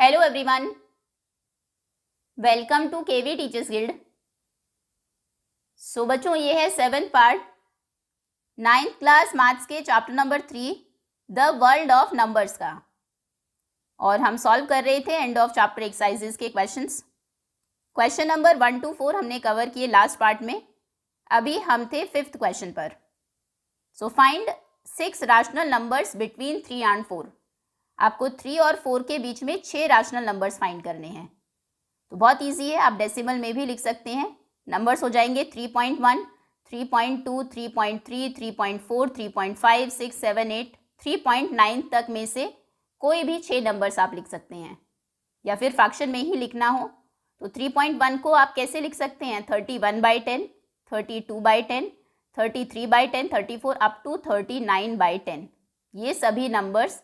Hello everyone, welcome to KV teachers guild. So बच्चों, ये है 7th part 9th class maths के chapter number 3 the world of numbers का, और हम सॉल्व कर रहे थे एंड ऑफ चैप्टर एक्सरसाइजेस के क्वेश्चंस। क्वेश्चन नंबर 1 to 4 हमने कवर किए लास्ट पार्ट में। अभी हम थे 5th क्वेश्चन पर। So find 6 rational numbers between 3 and 4। आपको 3 और 4 के बीच में 6 रैशनल नंबर्स फाइंड करने हैं। तो बहुत इजी है, आप डेसिमल में भी लिख सकते हैं। नंबर्स हो जाएंगे 3.1, 3.2, 3.3, 3.4, 3.5, 6, 7, 8, 3.9 तक में से कोई भी 6 नंबर्स आप लिख सकते हैं। या फिर फ्रैक्शन में ही लिखना हो तो 3.1 को आप कैसे लिख सकते हैं? 31/10, 32/10, 33/10, 34 अप टू 39/10। ये सभी नंबर्स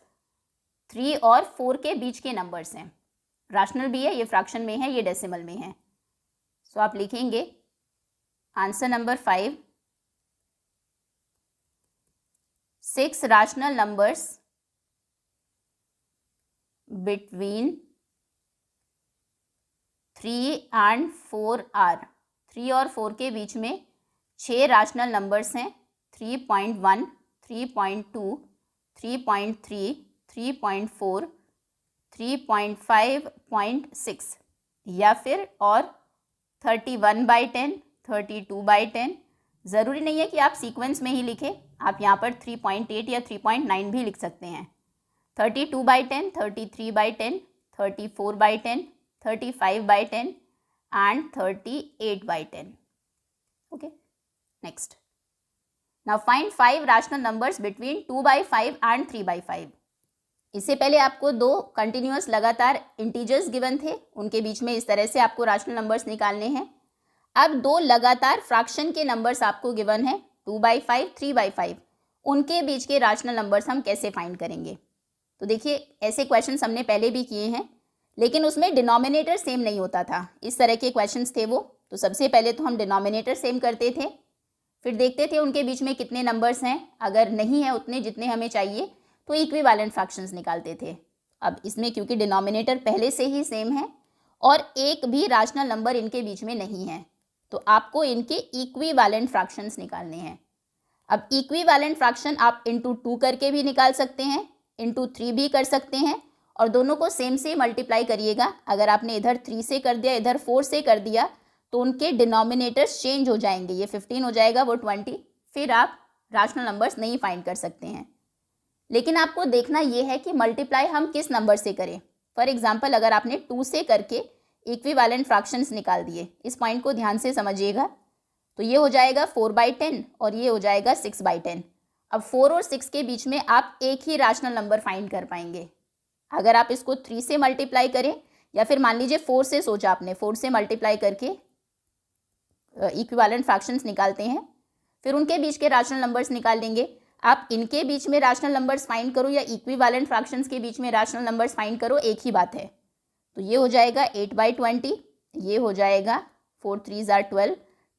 3 और 4 के बीच के नंबर्स हैं। रैशनल भी है, ये फ्रैक्शन में है, ये डेसिमल में है। सो आप लिखेंगे answer number 5, 6 rational numbers between 3 and 4 are. 3 और 4 के बीच में 6 रैशनल नंबर्स हैं। 3.1, 3.2, 3.3, 3.4, 3.5.6 या फिर और 31/10, 32/10। ज़रूरी नहीं है कि आप सीक्वेंस में ही लिखें, आप यहाँ पर 3.8 या 3.9 भी लिख सकते हैं। 32/10, 33/10, 34/10, 35/10 and 38/10। Okay, next. Now find 5 rational numbers between 2/5 and 3/5। इससे पहले आपको 2 कंटिन्यूअस लगातार इंटीजर्स गिवन थे, उनके बीच में इस तरह से आपको रैशनल नंबर्स निकालने हैं। अब 2 लगातार फ्रैक्शन के नंबर्स आपको गिवन है, 2/5, 3/5। उनके बीच के रैशनल नंबर्स हम कैसे फाइंड करेंगे? तो देखिए, ऐसे क्वेश्चंस हमने पहले भी किए हैं, लेकिन उसमें डिनोमिनेटर सेम नहीं होता था। इस तरह के क्वेश्चंस थे वो। तो सबसे पहले तो हम डिनोमिनेटर सेम करते थे, फिर देखते थे उनके बीच में कितने नंबर्स हैं। अगर नहीं है उतने जितने हमें चाहिए तो इक्विवेलेंट फ्रैक्शंस निकालते थे। अब इसमें क्योंकि डिनोमिनेटर पहले से ही सेम है और एक भी रैशनल नंबर इनके बीच में नहीं है, तो आपको इनके इक्विवेलेंट फ्रैक्शंस निकालने हैं। अब इक्विवेलेंट फ्रैक्शन आप इंटू 2 करके भी निकाल सकते हैं, इंटू 3 भी कर सकते हैं, और दोनों को सेम से मल्टीप्लाई करिएगा। अगर आपने इधर 3 से कर दिया, इधर 4 से कर दिया, तो उनके डिनोमिनेटर्स चेंज हो जाएंगे। ये 15 हो जाएगा, वो 20। फिर आप रैशनल नंबर्स नहीं फाइंड कर सकते हैं। लेकिन आपको देखना ये है कि मल्टीप्लाई हम किस नंबर से करें। फॉर एग्जाम्पल, अगर आपने 2 से करके इक्विवेलेंट फ्रैक्शंस निकाल दिए, इस पॉइंट को ध्यान से समझिएगा, तो ये हो जाएगा 4/10 और ये हो जाएगा 6/10। अब 4 और 6 के बीच में आप एक ही रैशनल नंबर फाइंड कर पाएंगे। अगर आप इसको 3 से मल्टीप्लाई करें, या फिर मान लीजिए 4 से सोचा आपने, 4 से मल्टीप्लाई करके इक्विवेलेंट फ्रैक्शंस निकालते हैं, फिर उनके बीच के रैशनल नंबर्स निकाल लेंगे। आप इनके बीच में रैशनल नंबर्स फाइंड करो या इक्विवेलेंट फ्रैक्शंस के बीच में रैशनल नंबर्स फाइंड करो, एक ही बात है। तो ये हो जाएगा 8/20, ये हो जाएगा 4 3s are 12,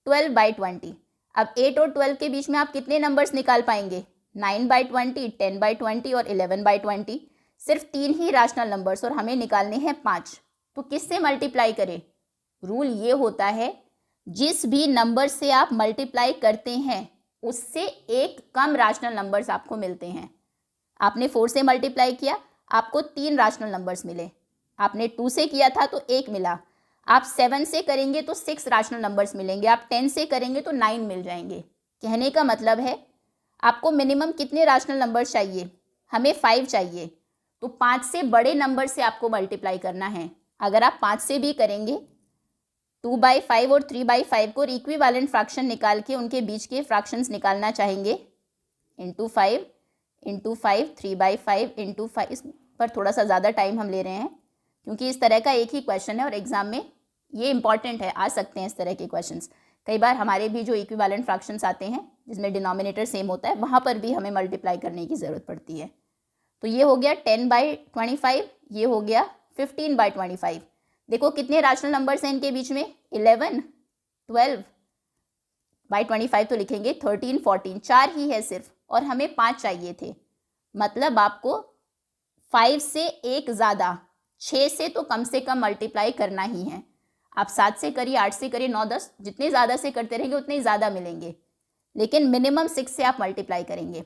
12/20। अब 8 और 12 के बीच में आप कितने नंबर्स निकाल पाएंगे? 9/20, 10/20 और 11/20। सिर्फ 3 ही रैशनल नंबर्स, और हमें निकालने हैं 5। तो किससे मल्टीप्लाई करें? रूल ये होता है, जिस भी नंबर से आप मल्टीप्लाई करते हैं उससे एक कम रैशनल नंबर्स आपको मिलते हैं। आपने 4 से मल्टीप्लाई किया, आपको 3 रैशनल नंबर्स मिले। आपने 2 से किया था तो 1 मिला। आप 7 से करेंगे तो 6 रैशनल नंबर्स मिलेंगे। आप 10 से करेंगे तो 9 मिल जाएंगे। कहने का मतलब है, आपको मिनिमम कितने रैशनल नंबर्स चाहिए? हमें 5 चाहिए, तो 5 से बड़े नंबर से आपको मल्टीप्लाई करना है। अगर आप 5 से भी करेंगे, 2/5 और 3/5 को इक्विवेलेंट फ्रैक्शन निकाल के उनके बीच के फ्रैक्शंस निकालना चाहेंगे, इंटू 5, 3/5 इंटू 5। इस पर थोड़ा सा ज़्यादा टाइम हम ले रहे हैं क्योंकि इस तरह का एक ही क्वेश्चन है और एग्जाम में ये इंपॉर्टेंट है, आ सकते हैं इस तरह के क्वेश्चंस। कई बार हमारे भी जो इक्विवेलेंट फ्रैक्शंस आते हैं जिसमें डिनोमिनेटर सेम होता है, वहाँ पर भी हमें मल्टीप्लाई करने की ज़रूरत पड़ती है। तो ये हो गया 10/25, ये हो गया 15/25। देखो कितने रैशनल नंबर्स हैं इनके बीच में? 11, 12/25 तो लिखेंगे, 13, 14, 4 ही है सिर्फ, और हमें 5 चाहिए थे। मतलब आपको 5 से एक ज़्यादा 6 से तो कम से कम मल्टीप्लाई करना ही है। आप 7 से करिए, 8 से करिए, 9, 10, जितने ज़्यादा से करते रहेंगे उतने ज़्यादा मिलेंगे, लेकिन मिनिमम 6 से आप मल्टीप्लाई करेंगे।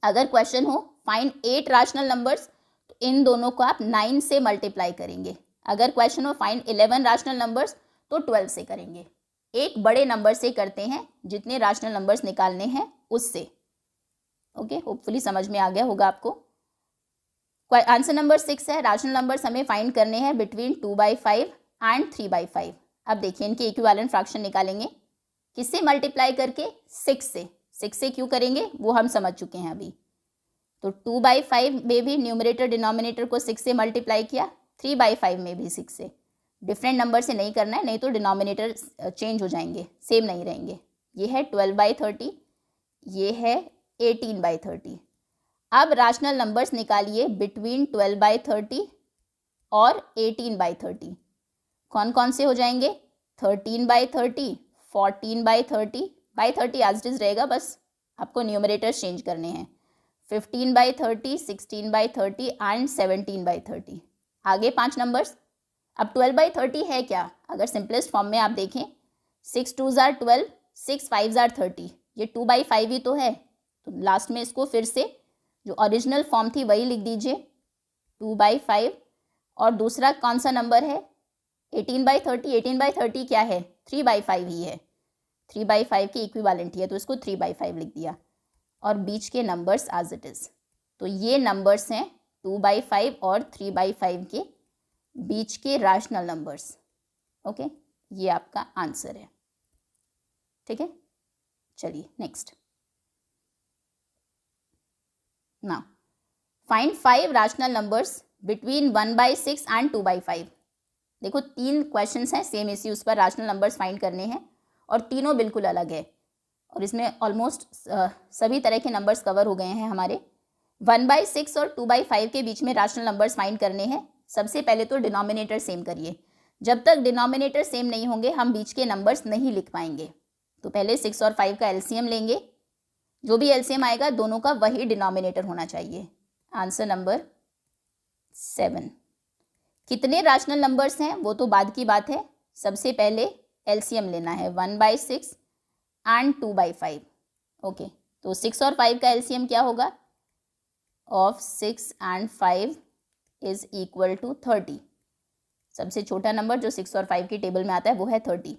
अगर क्वेश्चन हो फाइंड 8 रैशनल नंबर्स, तो इन दोनों को आप 9 से मल्टीप्लाई करेंगे। अगर क्वेश्चन हो फाइंड 11 रैशनल नंबर्स, तो 12 से करेंगे। एक बड़े नंबर से करते हैं, जितने रैशनल नंबर्स निकालने हैं उससे। ओके, होपफुली समझ में आ गया होगा आपको। आंसर नंबर 6 है, रैशनल नंबर्स हमें फाइंड करने हैं बिटवीन 2/5 एंड 3/5। अब देखिए इनके इक्विवेलेंट फ्रैक्शन निकालेंगे, किससे मल्टीप्लाई करके? 6 से। 6 से क्यों करेंगे वो हम समझ चुके हैं अभी। तो 2/5 में भी न्यूमरेटर डिनोमिनेटर को 6 से मल्टीप्लाई किया, 3/5 में भी 6 से। डिफरेंट नंबर से नहीं करना है, नहीं तो डिनोमिनेटर चेंज हो जाएंगे, सेम नहीं रहेंगे। ये है 12/30, ये है 18/30। अब रैशनल नंबर्स निकालिए बिटवीन 12/30 और 18/30। कौन कौन से हो जाएंगे? 13/30, 14/30 एज इट इज रहेगा, बस आपको न्यूमरेटर चेंज करने हैं। 15/30, 16/30 एंड 17/30। आगे 5 नंबर्स। अब 12/30 है क्या? अगर सिंपलेस्ट फॉर्म में आप देखें, 6 2s are 12, 6 5s are 30, ये 2/5 ही तो है। तो लास्ट में इसको फिर से जो ओरिजिनल फॉर्म थी वही लिख दीजिए, 2/5। और दूसरा कौन सा नंबर है? 18/30। 18/30 क्या है? 3/5 ही है, 3/5 की इक्विवेलेंट ही है, तो इसको 3/5 लिख दिया। और बीच के नंबर्स एज इट इज़। तो ये नंबर्स हैं 2/5 और 3/5 के बीच के रैशनल नंबर्स। ओके, ये आपका आंसर है। ठीक है, चलिए next. Now find 5 rational numbers between 1/6 and 2/5। देखो 3 क्वेश्चंस हैं सेम इश्यूज पर, रैशनल नंबर्स फाइंड करने हैं और तीनों बिल्कुल अलग है, और इसमें ऑलमोस्ट सभी तरह के नंबर्स कवर हो गए हैं हमारे। 1/6 और 2/5 के बीच में रैशनल नंबर्स फाइंड करने हैं। सबसे पहले तो डिनोमिनेटर सेम करिए, जब तक डिनोमिनेटर सेम नहीं होंगे हम बीच के नंबर्स नहीं लिख पाएंगे। तो पहले 6 और 5 का एलसीएम लेंगे, जो भी एलसीएम आएगा दोनों का वही डिनोमिनेटर होना चाहिए। Answer number 7। कितने रैशनल नंबर्स हैं वो तो बाद की बात है, सबसे पहले एलसीएम लेना है 1/6 एंड 2/5। ओके, तो 6 और 5 का एलसीएम क्या होगा? Of 6 and 5 is equal to 30। सबसे छोटा नंबर जो 6 और 5 की टेबल में आता है वो है 30।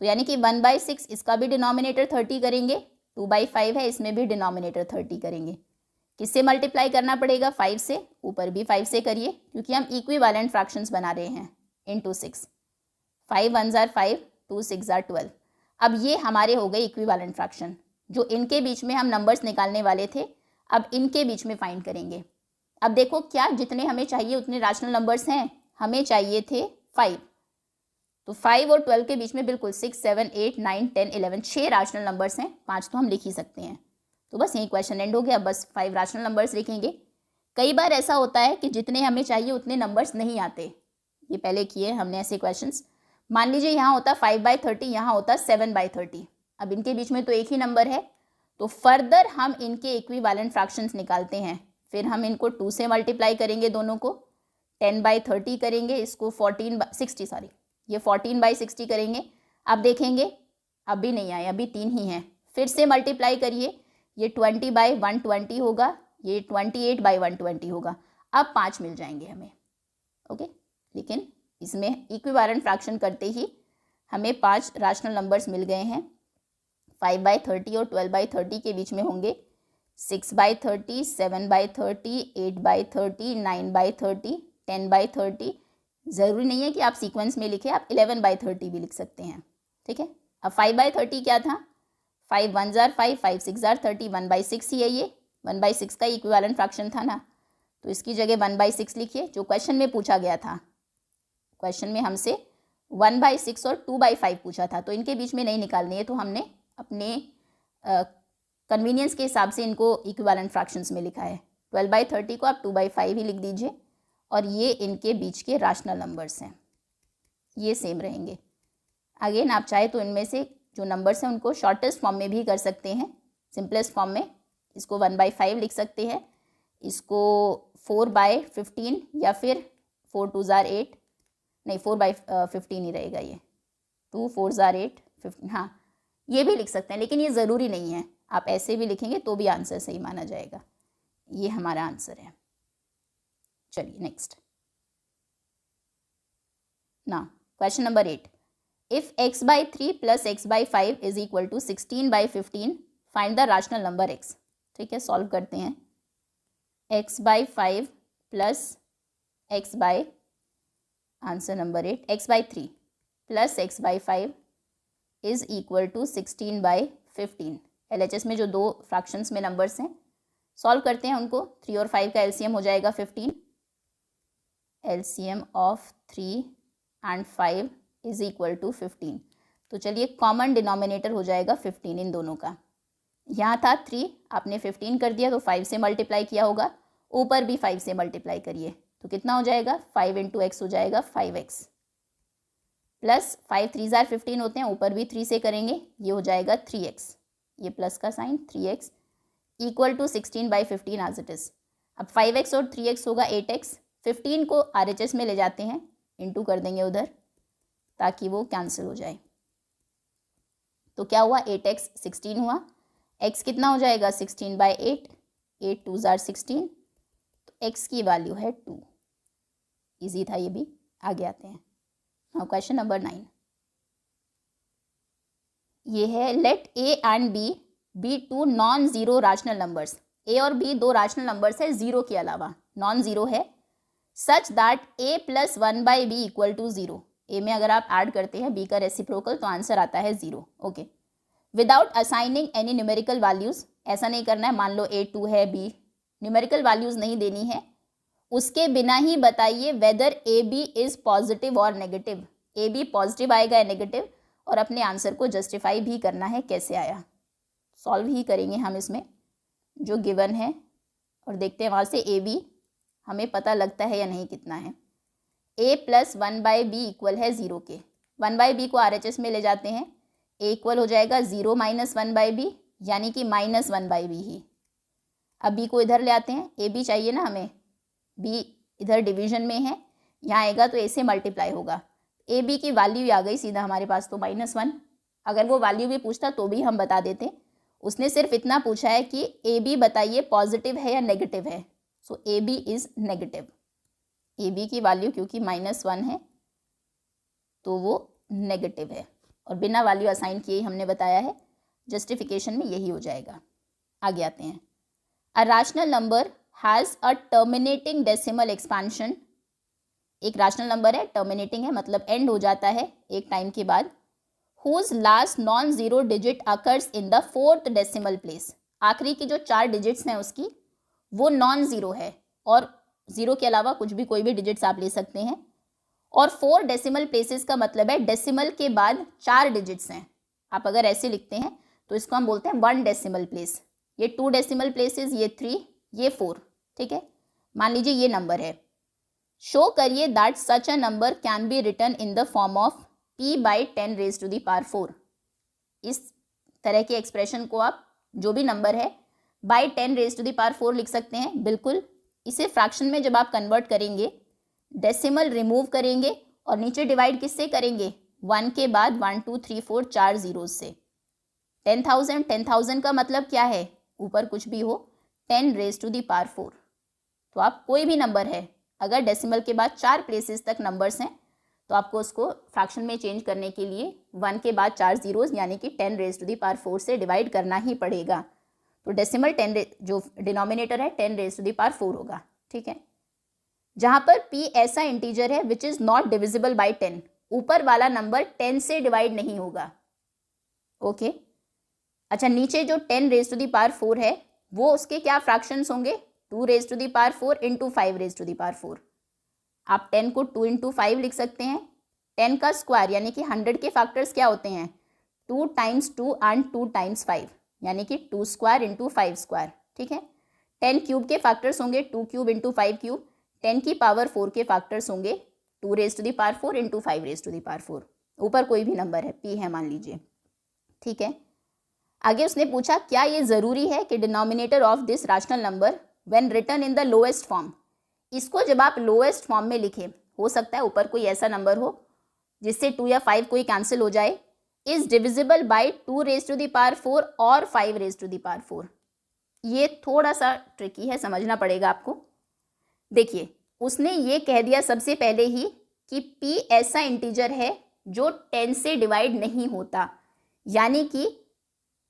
तो यानी कि 1/6 इसका भी डिनोमिनेटर 30 करेंगे, 2/5 है इसमें भी डिनोमिनेटर 30 करेंगे। किससे मल्टीप्लाई करना पड़ेगा? 5 से। ऊपर भी 5 से करिए क्योंकि हम इक्विवेलेंट फ्रैक्शंस बना रहे हैं। Into 6, 5 1s are 5, 2 6s are 12। अब ये हमारे हो गए इक्विवेलेंट फ्रैक्शन, जो इनके बीच में हम नंबर्स निकालने वाले थे, अब इनके बीच में फाइंड करेंगे। अब देखो क्या जितने हमें चाहिए उतने रैशनल नंबर्स हैं, हमें चाहिए थे 5। तो 5 और 12 के बीच में बिल्कुल 6 7 8 9 10 11 6 रैशनल नंबर्स हैं, 5 तो हम लिख ही सकते हैं। तो बस यही क्वेश्चन एंड हो गया, बस 5 रैशनल नंबर्स लिखेंगे। कई बार ऐसा होता है कि जितने हमें चाहिए उतने नंबर्स नहीं आते, ये पहले किए हमने ऐसे क्वेश्चंस। मान लीजिए यहाँ होता 5/30, यहाँ होता 7/30। अब इनके बीच में तो एक ही नंबर है, तो फर्दर हम इनके इक्विवेलेंट फ्रैक्शंस निकालते हैं। फिर हम इनको 2 से मल्टीप्लाई करेंगे, दोनों को 10/30 करेंगे, इसको 14/60 करेंगे। अब देखेंगे अब भी नहीं आए, अभी 3 ही हैं, फिर से मल्टीप्लाई करिए, ये 20/120 होगा, ये 28/120 होगा। अब 5 मिल जाएंगे हमें। ओके, लेकिन इसमें इक्विवेलेंट फ्रैक्शन करते ही हमें 5 रैशनल नंबर्स मिल गए हैं। 5/30 और 12/30 के बीच में होंगे 6/30, 7/30, 8/30, 9/30, 10/30। ज़रूरी नहीं है कि आप सीक्वेंस में लिखें, आप 11/30 भी लिख सकते हैं। ठीक है, अब 5/30 क्या था? 5 1s are 5, 5 6s are 30, 1/6 ही है ये, 1/6 का इक्विवेलेंट फ्रैक्शन था ना, तो इसकी जगह 1/6 लिखिए, जो क्वेश्चन में पूछा गया था। क्वेश्चन में हमसे 1/6 और 2/5 पूछा था, तो इनके बीच में नहीं निकालनी है, तो हमने अपने कन्वीनियंस के हिसाब से इनको इक्विवेलेंट फ्रैक्शंस में लिखा है। 12/30 को आप 2/5 ही लिख दीजिए, और ये इनके बीच के रैशनल नंबर्स हैं, ये सेम रहेंगे। अगेन आप चाहे तो इनमें से जो नंबर्स हैं उनको शॉर्टेस्ट फॉर्म में भी कर सकते हैं, सिंपलेस्ट फॉर्म में इसको 1/5 लिख सकते हैं, इसको 4/15 या फिर 4 2 ज़ार 8, नहीं 4/15 ही रहेगा ये, 2 4 ज़ार 8 15, हाँ ये भी लिख सकते हैं, लेकिन ये ज़रूरी नहीं है, आप ऐसे भी लिखेंगे तो भी आंसर सही माना जाएगा। ये हमारा आंसर है। चलिए नेक्स्ट ना, question number 8, if x/3 + x/5 is equal to 16/15 find the rational number x। ठीक है, सॉल्व करते हैं। x/5 plus x/, answer number 8, x/3 plus x/5 is equal to 16/15। LHS में जो दो फ्रैक्शंस में नंबर्स हैं, सॉल्व करते हैं उनको। 3 और 5 का LCM हो जाएगा 15, LCM of 3 and 5 is equal to 15। तो चलिए कॉमन डिनोमिनेटर हो जाएगा 15 इन दोनों का। यहाँ था 3, आपने 15 कर दिया तो 5 से मल्टीप्लाई किया होगा, ऊपर भी 5 से मल्टीप्लाई करिए तो कितना हो जाएगा, 5 × x हो जाएगा 5x, प्लस 5 3 ज़ार 15 होते हैं, ऊपर भी 3 से करेंगे, ये हो जाएगा 3x, ये प्लस का sign 3x equal to 16/15 as it is. अब 5x और 3x होगा 8x, 15 को RHS में ले जाते हैं, इंटू कर देंगे उधर ताकि वो कैंसिल हो जाए। तो क्या हुआ, 8x 16 हुआ, x कितना हो जाएगा 16/8, 8 2 ज़ार 16, तो x की वैल्यू है 2। इजी था ये भी। आगे आते हैं। नाउ क्वेश्चन नंबर 9, ये है let a and b be 2 non zero rational numbers. a और b दो रैशनल नंबर्स है ज़ीरो के अलावा, नॉन ज़ीरो है, such that a + 1/b equal to 0। a में अगर आप ऐड करते हैं b का रेसिप्रोकल तो आंसर आता है 0। Okay, without assigning any numerical values, ऐसा नहीं करना है, मान लो a 2 है, b न्यूमेरिकल वैल्यूज़ नहीं देनी है, उसके बिना ही बताइए whether A B is positive और नेगेटिव। ए बी पॉजिटिव आएगा या नेगेटिव, और अपने आंसर को जस्टिफाई भी करना है कैसे आया। सॉल्व ही करेंगे हम इसमें जो गिवन है, और देखते हैं वहाँ से ए बी हमें पता लगता है या नहीं कितना है। a + 1/b इक्वल है 0 के, 1/b को RHS में ले जाते हैं, a इक्वल हो जाएगा 0 - 1/b, यानी कि -1/b ही। अब b को इधर ले आते हैं, a b चाहिए ना हमें, b इधर डिवीजन में है, यहाँ आएगा तो a से मल्टीप्लाई होगा, ए बी की वैल्यू ही आ गई सीधा हमारे पास, तो -1। अगर वो वैल्यू भी पूछता तो भी हम बता देते, उसने सिर्फ इतना पूछा है कि ए बी बताइए पॉजिटिव है या नेगेटिव है, so A B is negative. A B की वैल्यू क्योंकि -1 है तो वो नेगेटिव है, और बिना वैल्यू असाइन किए ही हमने बताया है, जस्टिफिकेशन में यही हो जाएगा। आगे आते हैं। A rational number has a terminating decimal expansion, एक रैशनल नंबर है, टर्मिनेटिंग है मतलब एंड हो जाता है एक टाइम के बाद, whose last non zero digit occurs in the 4th decimal place, आखिरी की जो 4 डिजिट्स हैं उसकी वो नॉन ज़ीरो है, और ज़ीरो के अलावा कुछ भी कोई भी डिजिट्स आप ले सकते हैं, और 4 डेसिमल प्लेसेस का मतलब है डेसिमल के बाद 4 डिजिट्स हैं। आप अगर ऐसे लिखते हैं तो इसको हम बोलते हैं 1 डेसिमल प्लेस, ये 2 डेसिमल प्लेसेस, ये 3, ये 4। ठीक है, मान लीजिए ये नंबर है, शो करिए that such a number can be written in the form of p/10⁻⁴। इस तरह के एक्सप्रेशन को आप जो भी नंबर है /10⁴ लिख सकते हैं। बिल्कुल, इसे फ्रैक्शन में जब आप कन्वर्ट करेंगे, डेसिमल रिमूव करेंगे और नीचे डिवाइड किससे करेंगे, 1 के बाद 1 2 3 4 4 जीरोज से। 10,000 का मतलब क्या है, ऊपर कुछ भी हो, 10⁻⁴। तो आप कोई भी नंबर है, अगर डेसिमल के बाद 4 प्लेसेस तक नंबर्स हैं तो आपको उसको फ्रैक्शन में चेंज करने के लिए 1 के बाद 4 जीरोज यानी कि 10⁻⁴ से डिवाइड करना ही पड़ेगा। तो डेसिमल 10 जो डिनोमिनेटर है 10⁻⁴ होगा। ठीक है, जहाँ पर p ऐसा इंटीजर है which is not divisible by 10, ऊपर वाला नंबर 10 से डिवाइड नहीं होगा। ओके, अच्छा नीचे जो 10⁻⁴ है वो उसके क्या फ्रैक्शंस होंगे, 2⁻⁴ इंटू 5⁻⁴। आप 10 को 2 × 5 लिख सकते हैं। 10 का स्क्वायर यानी कि 100 के फैक्टर्स क्या होते हैं, 2 × 2 एंड 2 × 5 यानी कि 2 स्क्वायर इंटू 5 स्क्वायर। ठीक है, 10 क्यूब के फैक्टर्स होंगे 2 क्यूब इंटू 5 क्यूब, 10 की पावर 4 के फैक्टर्स होंगे 2⁻⁴ इंटू 5⁻⁴। ऊपर कोई भी नंबर है, p है मान लीजिए। ठीक है, आगे उसने पूछा क्या ये ज़रूरी है कि denominator of this rational number when written in the lowest form, इसको जब आप लोएस्ट फॉर्म में लिखें, हो सकता है ऊपर कोई ऐसा नंबर हो जिससे 2 या 5 कोई कैंसिल हो जाए, is divisible by 2 raise to the power 4 और 5 रेज टू द पावर 4। ये थोड़ा सा ट्रिकी है, समझना पड़ेगा आपको। देखिए, उसने ये कह दिया सबसे पहले ही कि p ऐसा इंटीजर है जो 10 से डिवाइड नहीं होता, यानी कि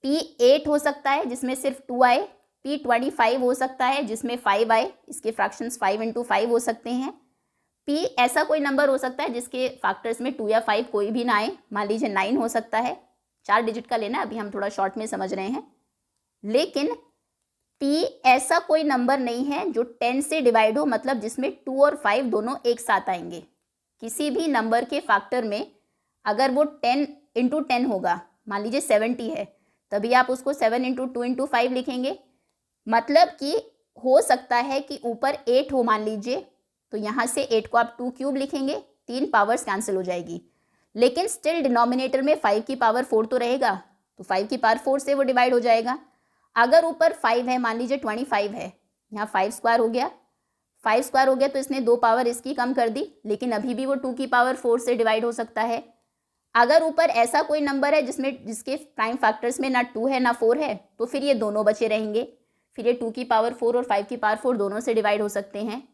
p 8 हो सकता है जिसमें सिर्फ 2 आए, p 25 हो सकता है जिसमें 5 आए, इसके फ्रैक्शंस 5 × 5 हो सकते हैं। p ऐसा कोई नंबर हो सकता है जिसके फैक्टर्स में 2 या 5 कोई भी ना आए, मान लीजिए 9 हो सकता है, 4 डिजिट का लेना, अभी हम थोड़ा शॉर्ट में समझ रहे हैं। लेकिन p ऐसा कोई नंबर नहीं है जो 10 से डिवाइड हो, मतलब जिसमें 2 और 5 दोनों एक साथ आएंगे। किसी भी नंबर के फैक्टर में अगर वो 10 × 10 होगा, मान लीजिए 70 है, तभी आप उसको 7 × 2 × 5 लिखेंगे। मतलब कि हो सकता है कि ऊपर 8 हो मान लीजिए, तो यहाँ से 8 को आप 2 क्यूब लिखेंगे, 3 पावर्स कैंसिल हो जाएगी, लेकिन स्टिल डिनोमिनेटर में 5 की पावर 4 तो रहेगा, तो 5 की पावर 4 से वो डिवाइड हो जाएगा। अगर ऊपर 5 है, मान लीजिए 25 है, यहाँ 5 स्क्वायर हो गया, 5 स्क्वायर हो गया तो इसने 2 पावर इसकी कम कर दी, लेकिन अभी भी वो 2 की पावर 4 से डिवाइड हो सकता है। अगर ऊपर ऐसा कोई नंबर है जिसके प्राइम फैक्टर्स में ना 2 है ना 4 है, तो फिर ये दोनों बचे रहेंगे, फिर ये 2 की पावर 4 और 5 की पावर 4 दोनों से डिवाइड हो सकते हैं।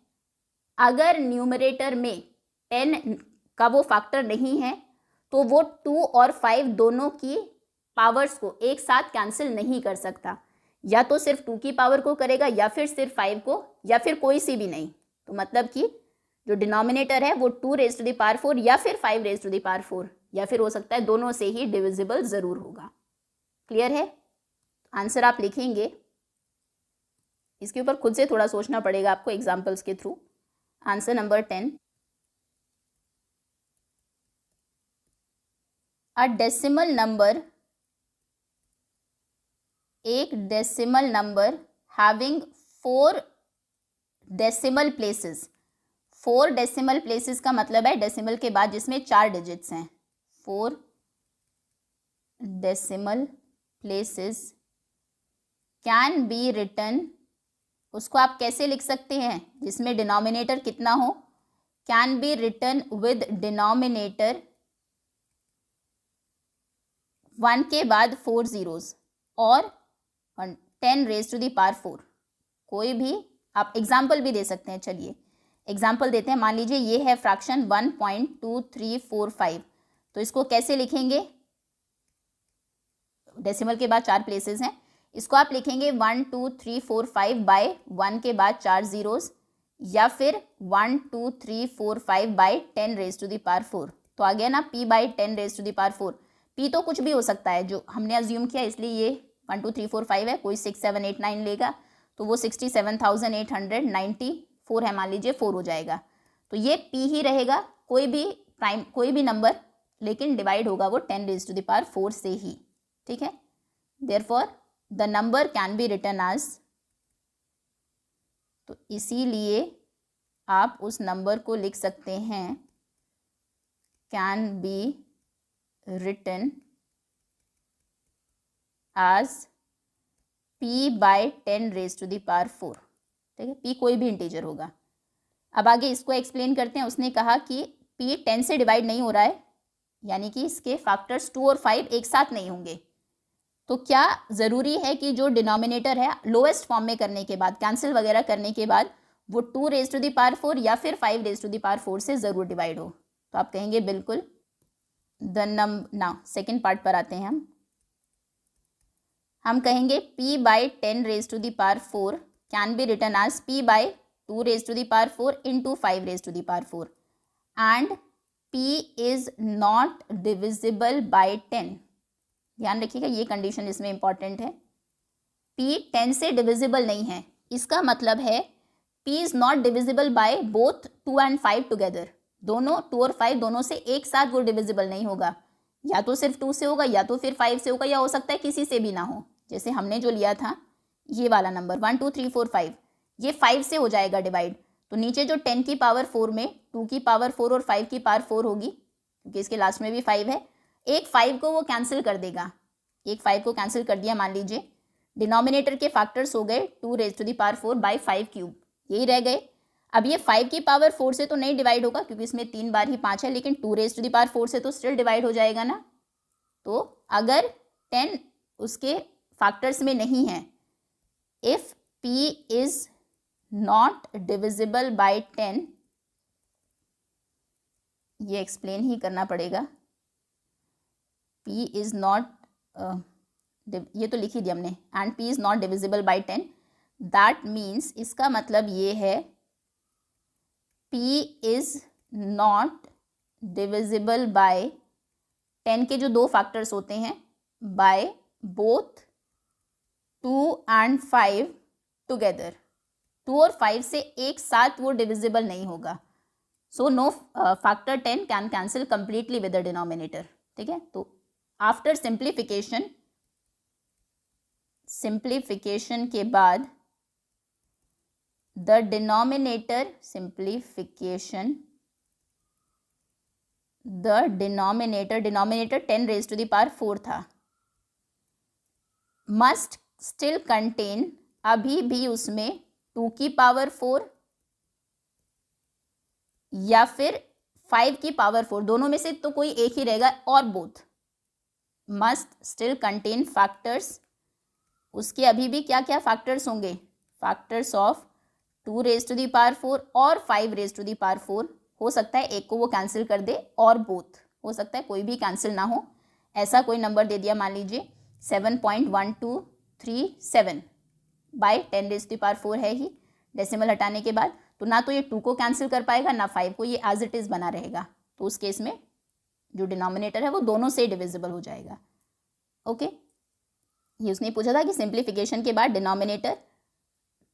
अगर न्यूमरेटर में 10 का वो फैक्टर नहीं है, तो वो 2 और 5 दोनों की पावर्स को एक साथ कैंसिल नहीं कर सकता, या तो सिर्फ 2 की पावर को करेगा, या फिर सिर्फ 5 को, या फिर कोई सी भी नहीं। तो मतलब कि जो डिनोमिनेटर है वो 2 रेज टू द पावर 4 या फिर 5 रेज टू द पावर 4, या फिर हो सकता है दोनों से ही डिविजिबल ज़रूर होगा। क्लियर है? आंसर आप लिखेंगे, इसके ऊपर खुद से थोड़ा सोचना पड़ेगा आपको एग्जाम्पल्स के through. Answer number 10, a decimal number, एक decimal number having 4 decimal places. 4 decimal places का मतलब है डेसिमल के बाद जिसमें 4 डिजिट्स हैं, 4 decimal places can be written. उसको आप कैसे लिख सकते हैं? जिसमें डिनोमिनेटर कितना हो, can be written with denominator 1 के बाद 4 zeros और 10 रेज टू द पावर 4। कोई भी आप एग्जाम्पल भी दे सकते हैं। चलिए एग्जाम्पल देते हैं। मान लीजिए ये है फ्रैक्शन 1.2345, तो इसको कैसे लिखेंगे? डेसिमल के बाद 4 प्लेसेस हैं, इसको आप लिखेंगे 1 2 3 4 5 बाय 1 के बाद 4 zeros, या फिर 1 2 3 4 5 by 10 raise to the power 4। तो आ गया ना p by 10 raise to the power 4। p तो कुछ भी हो सकता है जो हमने अज्यूम किया, इसलिए ये 1 2 3 4 5 है, कोई 6 7 8 9 लेगा तो वो 67,894 है, मान लीजिए 4 हो जाएगा, तो ये p ही रहेगा, कोई भी नंबर, लेकिन डिवाइड होगा वो 10 रेज टू द पावर 4 से ही। ठीक है, therefore the number can be written as, तो इसीलिए आप उस नंबर को लिख सकते हैं can be written as p by 10 raise to the power 4। ठीक है, p कोई भी इंटीजर होगा। अब आगे इसको एक्सप्लेन करते हैं। उसने कहा कि p 10 से डिवाइड नहीं हो रहा है, यानी कि इसके फैक्टर्स 2 और 5 एक साथ नहीं होंगे, तो क्या ज़रूरी है कि जो डिनोमिनेटर है लोएस्ट फॉर्म में करने के बाद, कैंसिल वगैरह करने के बाद, वो 2 रेज टू द पावर 4 या फिर 5 रेज टू द पावर 4 से ज़रूर डिवाइड हो? तो आप कहेंगे बिल्कुल। सेकेंड पार्ट पर आते हैं हम कहेंगे p by 10 raise to the power 4 can be written as p by 2 raise to the power 4 into 5 raise to the power 4 and p is not divisible by 10। ध्यान रखिएगा, ये कंडीशन इसमें इंपॉर्टेंट है। p 10 से डिविजिबल नहीं है, इसका मतलब है p is not divisible by both 2 and 5 together. दोनों 2 और 5 दोनों से एक साथ वो डिविजिबल नहीं होगा, या तो सिर्फ 2 से होगा, या तो फिर 5 से होगा, या हो सकता है किसी से भी ना हो। जैसे हमने जो लिया था ये वाला नंबर 1 2 3 4 5, ये 5 से हो जाएगा डिवाइड, तो नीचे जो 10 की पावर 4 में 2 की पावर 4 और 5 की पावर 4 होगी, क्योंकि इसके लास्ट में भी 5 है, एक 5 को वो कैंसिल कर देगा, एक 5 को कैंसिल कर दिया। मान लीजिए डिनोमिनेटर के फैक्टर्स हो गए 2 raise to the power 4 by 5 cube, यही रह गए। अब ये 5 की पावर 4 से तो नहीं डिवाइड होगा क्योंकि इसमें 3 बार ही 5 है, लेकिन 2 रेज टू द पावर 4 से तो स्टिल डिवाइड हो जाएगा ना। तो अगर 10 उसके फैक्टर्स में नहीं है, if p is not divisible by 10, ये एक्सप्लेन ही करना पड़ेगा। p इज नॉट, ये तो लिख ही दिया हमने, and p is not divisible by 10, that means इसका मतलब ये है p is not divisible by 10 के जो दो फैक्टर्स होते हैं बाय बोथ 2 एंड 5 टुगेदर। 2 और 5 से एक साथ वो डिविजिबल नहीं होगा। So no factor 10 can cancel completely with the denominator. ठीक है, तो आफ्टर सिंप्लीफिकेशन के बाद the denominator denominator 10 raise to the power 4 था, मस्ट स्टिल कंटेन, अभी भी उसमें 2 की पावर 4 या फिर 5 की पावर 4, दोनों में से तो कोई एक ही रहेगा, और both must still contain factors. उसके अभी भी क्या क्या फैक्टर्स होंगे? Factors of 2 raise to the power 4 और 5 रेज टू द पावर 4। हो सकता है एक को वो कैंसिल कर दे, और बोथ हो सकता है कोई भी कैंसिल ना हो। ऐसा कोई नंबर दे दिया, मान लीजिए 7.1237 by 10 raise to the power 4 है ही, डेसिमल हटाने के बाद, तो ना तो ये 2 को कैंसिल कर पाएगा ना 5 को, ये एज इट इज़ बना रहेगा। तो उस केस में जो डिनोमिनेटर है वो दोनों से डिविजिबल हो जाएगा। ओके, ये उसने पूछा था कि सिंप्लीफिकेशन के बाद denominator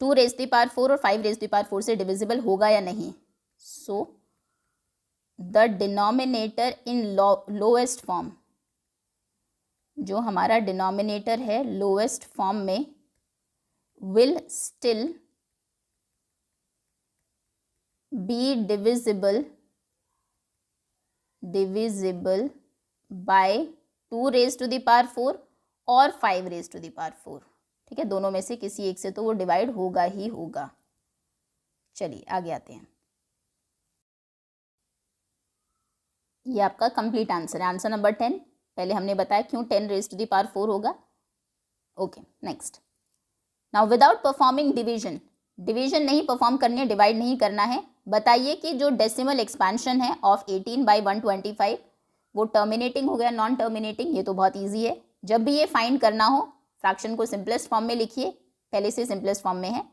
2 raise to the power 4 और 5 रेज टू द पावर 4 से डिविजिबल होगा या नहीं। So the denominator in lowest form, जो हमारा डिनोमिनेटर है लोएस्ट फॉर्म में, will still be divisible by 2 raise to the power 4 और 5 रेज टू द पावर 4। ठीक है, दोनों में से किसी एक से तो वो डिवाइड होगा ही होगा। चलिए आगे आते हैं। ये आपका कंप्लीट आंसर है, आंसर नंबर 10। पहले हमने बताया क्यों 10 रेज टू द पावर 4 होगा। Okay, next. Now without performing division नहीं परफॉर्म करनी है, डिवाइड नहीं करना है। बताइए कि जो डेसिमल एक्सपेंशन है ऑफ 18 बाई 125 वो टर्मिनेटिंग हो गया, नॉन टर्मिनेटिंग? ये तो बहुत ईजी है। जब भी ये फाइंड करना हो, फ्रैक्शन को सिंपलेस्ट फॉर्म में लिखिए, पहले से सिंपलेस्ट फॉर्म में है,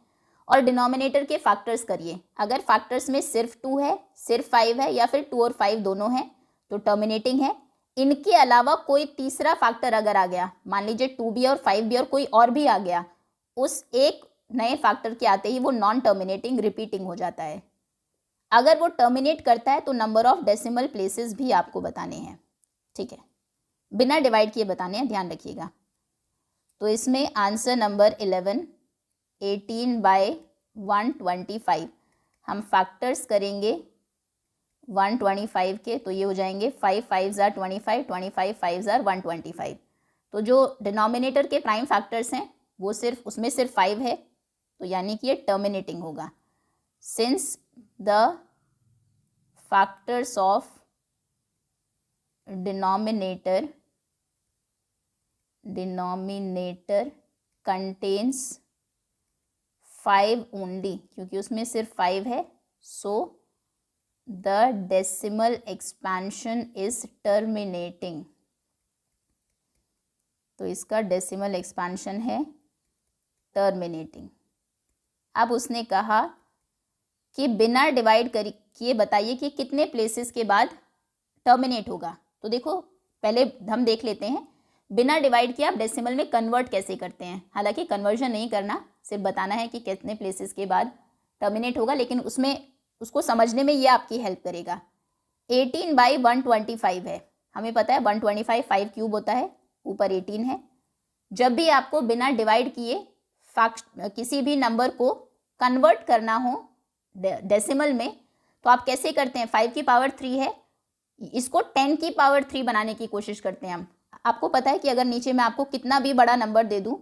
और डिनोमिनेटर के फैक्टर्स करिए। अगर फैक्टर्स में सिर्फ 2 है, सिर्फ 5 है, या फिर 2 और 5 दोनों हैं, तो टर्मिनेटिंग है। इनके अलावा कोई तीसरा फैक्टर अगर आ गया, मान लीजिए 2 भी और 5 भी और कोई और भी आ गया, उस एक नए फैक्टर के आते ही वो नॉन टर्मिनेटिंग, रिपीटिंग हो जाता है। अगर वो टर्मिनेट करता है तो नंबर ऑफ डेसिमल प्लेसेस भी आपको बताने हैं। ठीक है, बिना डिवाइड किए बताने हैं, ध्यान रखिएगा। तो इसमें आंसर नंबर 11, 18 बाय 125, हम फैक्टर्स करेंगे 125 के, तो ये हो जाएंगे 5 5s are 25, 25 5s are 125। तो जो डिनोमिनेटर के प्राइम फैक्टर्स हैं वो सिर्फ, उसमें सिर्फ 5 है, तो यानी कि ये टर्मिनेटिंग होगा। Since the factors of denominator contains 5 only, क्योंकि उसमें सिर्फ 5 है, so the decimal expansion is terminating. तो इसका डेसिमल एक्सपेंशन है टर्मिनेटिंग। अब उसने कहा कि बिना डिवाइड किए बताइए कि कितने प्लेसेस के बाद टर्मिनेट होगा। तो देखो पहले हम देख लेते हैं बिना डिवाइड किए आप डेसिमल में कन्वर्ट कैसे करते हैं। हालांकि कन्वर्जन नहीं करना, सिर्फ बताना है कि कितने प्लेसेस के बाद टर्मिनेट होगा, लेकिन उसमें उसको समझने में ये आपकी हेल्प करेगा। 18 बाई 125 है, हमें पता है 125 5 क्यूब होता है, ऊपर 18 है। जब भी आपको बिना डिवाइड किए किसी भी नंबर को कन्वर्ट करना हो डेसिमल में, तो आप कैसे करते हैं? 5 की पावर 3 है, इसको 10 की पावर 3 बनाने की कोशिश करते हैं हम। आपको पता है कि अगर नीचे मैं आपको कितना भी बड़ा नंबर दे दूं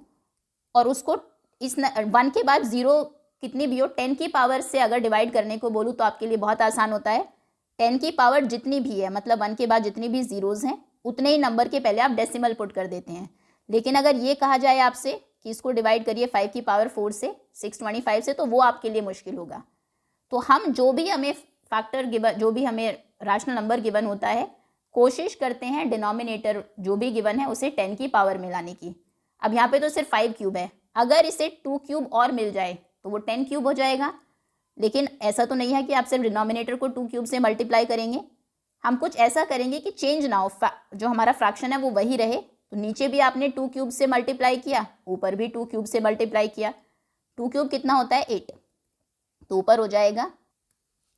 और उसको इस 1 के बाद 0 कितनी भी हो, 10 की पावर से अगर डिवाइड करने को बोलूँ तो आपके लिए बहुत आसान होता है। 10 की पावर जितनी भी है, मतलब 1 के बाद जितनी भी ज़ीरोज़ हैं उतने ही नंबर के पहले आप डेसिमल पुट कर देते हैं। लेकिन अगर ये कहा जाए आपसे कि इसको डिवाइड करिए 5 की पावर 4 से, 625 से, तो वो आपके लिए मुश्किल होगा। तो हम जो भी हमें फैक्टर गिवन, जो भी हमें राशनल नंबर गिवन होता है, कोशिश करते हैं डिनोमिनेटर जो भी गिवन है उसे 10 की पावर में लाने की। अब यहाँ पे तो सिर्फ 5 क्यूब है, अगर इसे 2 क्यूब और मिल जाए तो वो 10 क्यूब हो जाएगा। लेकिन ऐसा तो नहीं है कि आप सिर्फ डिनोमिनेटर को 2 क्यूब से मल्टीप्लाई करेंगे। हम कुछ ऐसा करेंगे कि चेंज ना हो, जो हमारा फ्रैक्शन है वो वही रहे। तो नीचे भी आपने 2 क्यूब से मल्टीप्लाई किया, ऊपर भी 2 क्यूब से मल्टीप्लाई किया। 2 क्यूब कितना होता है? 8। तो ऊपर हो जाएगा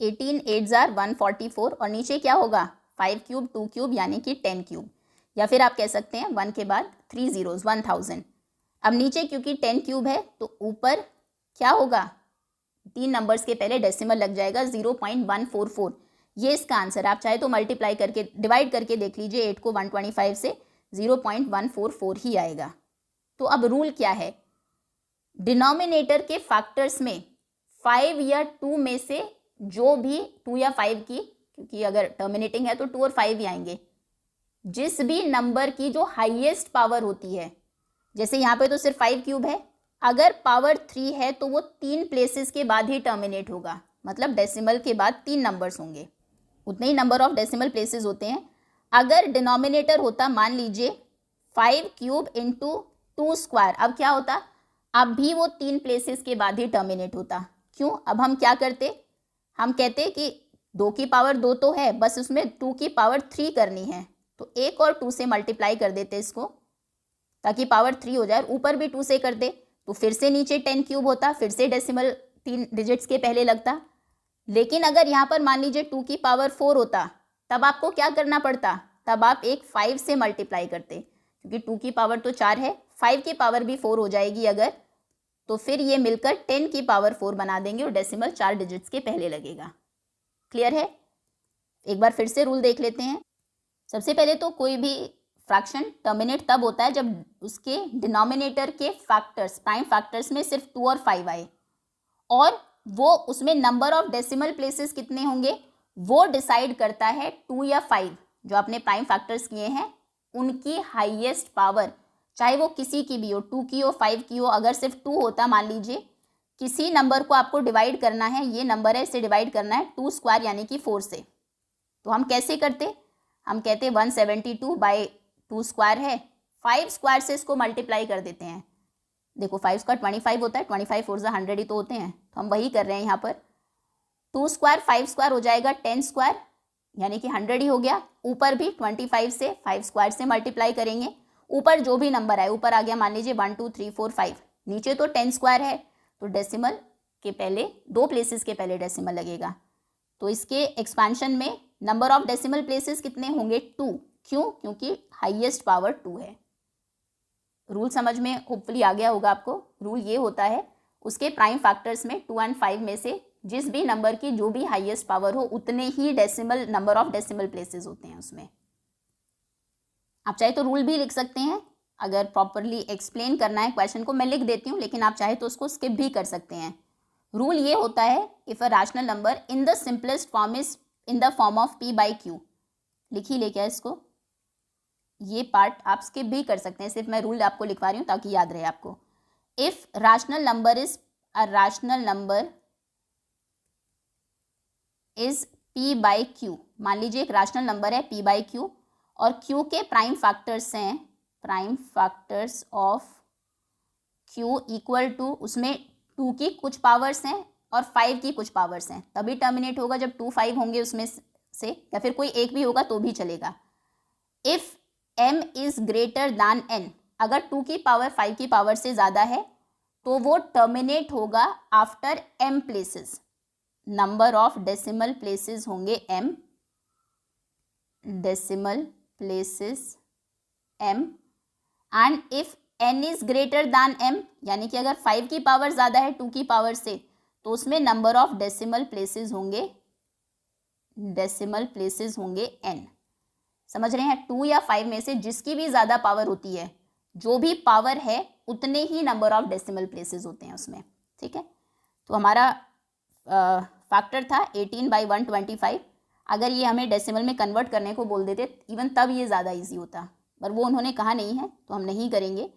18 8 जार 144 और नीचे क्या होगा? 5 क्यूब 2 क्यूब यानी कि 10 क्यूब। या फिर आप कह सकते हैं 1 के बाद 3 ज़ीरोज़ 1000। अब नीचे क्योंकि 10 क्यूब है तो ऊपर क्या होगा? 3 नंबर्स के पहले डेसिमल लग जाएगा 0.144। ये इसका आंसर। आप चाहे तो मल्टीप्लाई करके डिवाइड करके देख लीजिए 8 को 125 से, 0.144 ही आएगा। तो अब रूल क्या है? डिनोमिनेटर के फैक्टर्स में 5 या 2 में से जो भी 2 या 5 की, क्योंकि अगर टर्मिनेटिंग है तो 2 और 5 ही आएंगे, जिस भी नंबर की जो हाईएस्ट पावर होती है, जैसे यहाँ पे तो सिर्फ 5 क्यूब है, अगर पावर 3 है तो वो 3 प्लेसेस के बाद ही टर्मिनेट होगा, मतलब डेसिमल के बाद 3 नंबर्स होंगे, उतने ही नंबर ऑफ डेसिमल प्लेसेस होते हैं। अगर डिनोमिनेटर होता मान लीजिए 5 क्यूब इंटू 2 स्क्वायर, अब क्या होता? अब भी वो 3 प्लेसेस के बाद ही टर्मिनेट होता। क्यों? अब हम क्या करते? हम कहते कि 2 की पावर 2 तो है, बस उसमें 2 की पावर 3 करनी है, तो 1 और 2 से मल्टीप्लाई कर देते इसको ताकि पावर 3 हो जाए। ऊपर भी 2 से कर दे तो फिर से नीचे 10 क्यूब होता, फिर से डेसिमल 3 डिजिट्स के पहले लगता। लेकिन अगर यहाँ पर मान लीजिए 2 की पावर 4 होता, तब आपको क्या करना पड़ता? तब आप एक 5 से मल्टीप्लाई करते, क्योंकि 2 की पावर तो 4 है, 5 की पावर भी 4 हो जाएगी अगर, तो फिर ये मिलकर 10 की पावर 4 बना देंगे और डेसिमल 4 डिजिट्स के पहले लगेगा। क्लियर है? एक बार फिर से रूल देख लेते हैं। सबसे पहले तो कोई भी फ्रैक्शन टर्मिनेट तब होता है जब उसके डिनोमिनेटर के फैक्टर्स, प्राइम फैक्टर्स में सिर्फ 2 और 5 आए, और वो उसमें नंबर ऑफ डेसिमल प्लेसेस कितने होंगे वो डिसाइड करता है 2 या 5 जो आपने प्राइम फैक्टर्स किए हैं उनकी हाईएस्ट पावर, चाहे वो किसी की भी हो, 2 की हो 5 की हो। अगर सिर्फ 2 होता, मान लीजिए किसी नंबर को आपको डिवाइड करना है, ये नंबर है, इसे डिवाइड करना है 2 स्क्वायर यानी कि 4 से, तो हम कैसे करते? हम कहते 172/2 स्क्वायर है, 5 स्क्वायर से इसको मल्टीप्लाई कर देते हैं। देखो 5 स्क्वायर 25 होता है, 25 4 100 ही तो होते हैं, तो हम वही कर रहे हैं यहाँ पर। 2 स्क्वायर 5 स्क्वायर हो जाएगा 10 स्क्वायर यानी कि 100 ही हो गया। ऊपर भी 25 से 5 स्क्वायर से मल्टीप्लाई करेंगे, ऊपर जो भी नंबर आए, ऊपर आ गया मान लीजिए 1 2 3 4 5, नीचे तो 10 स्क्वायर है तो डेसिमल के पहले 2 प्लेसेस के पहले डेसिमल लगेगा। तो इसके एक्सपेंशन में नंबर ऑफ डेसिमल प्लेसेस कितने होंगे? 2। क्यों? क्योंकि हाईएस्ट पावर 2 है। रूल समझ में होपफुली आ गया होगा आपको। रूल ये होता है उसके प्राइम फैक्टर्स में 2 और 5 में से जिस भी नंबर की जो भी हाईएस्ट पावर हो उतने ही decimal, number of decimal places होते हैं उसमें। आप चाहे तो रूल भी लिख सकते हैं, अगर प्रॉपरली एक्सप्लेन करना है क्वेश्चन को मैं लिख देती हूँ, लेकिन आप चाहे तो उसको स्किप भी कर सकते हैं। रूल ये होता है if a rational number in the simplest form is in the form of p/q। लिख ही लेके इसको, ये पार्ट आप स्किप भी कर सकते हैं, सिर्फ मैं रूल आपको लिखवा रही हूँ ताकि याद रहे आपको। If rational number is a rational number is p/q, मान लीजिए एक रैशनल नंबर है p/q और q के प्राइम फैक्टर्स हैं, prime factors of q equal to, उसमें 2 की कुछ पावर्स हैं और 5 की कुछ पावर्स हैं, तभी टर्मिनेट होगा जब 2 5 होंगे उसमें से, या फिर कोई एक भी होगा तो भी चलेगा। If m is greater then n, अगर 2 की पावर 5 की पावर से ज़्यादा है तो वो टर्मिनेट होगा after m places, number of decimal places होंगे m, decimal places m। And if n is greater then m, यानी कि अगर 5 की पावर ज़्यादा है 2 की पावर से, तो उसमें नंबर ऑफ डेसिमल प्लेसेस होंगे, डेसिमल प्लेसेस होंगे n। समझ रहे हैं? 2 या 5 में से जिसकी भी ज़्यादा पावर होती है, जो भी पावर है उतने ही नंबर ऑफ डेसिमल प्लेसेस होते हैं उसमें। ठीक है, तो हमारा फैक्टर था 18/125। अगर ये हमें डेसिमल में कन्वर्ट करने को बोल देते इवन तब ये ज़्यादा इजी होता, पर वो उन्होंने कहा नहीं है तो हम नहीं करेंगे।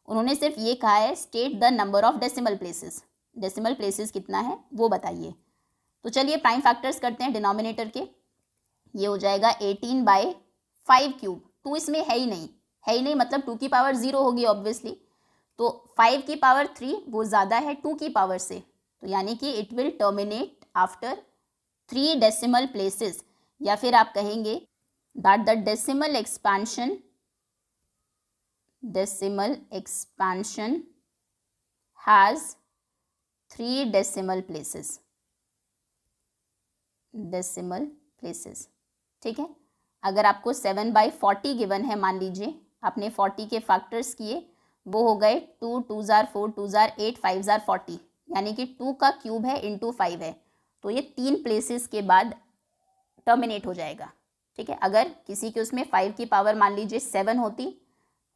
उन्होंने सिर्फ ये कहा है state the number of decimal places, decimal places कितना है वो बताइए। तो चलिए प्राइम फैक्टर्स करते हैं डिनोमिनेटर के। ये हो जाएगा 18/5 2 इसमें है ही नहीं, मतलब 2 की पावर 0 होगी ऑब्वियसली, तो 5 की पावर 3 वो ज़्यादा है 2 की पावर से, तो यानी कि it will terminate after 3 decimal places, या फिर आप कहेंगे that the decimal expansion has 3 decimal places. ठीक है, अगर आपको 7/40 गिवन है, मान लीजिए आपने 40 के फैक्टर्स किए, वो हो गए 2 2 4 2 8 5 40, यानी कि 2 का क्यूब है इंटू 5 है, तो ये 3 प्लेसेस के बाद टर्मिनेट हो जाएगा। ठीक है, अगर किसी के उसमें 5 की पावर मान लीजिए 7 होती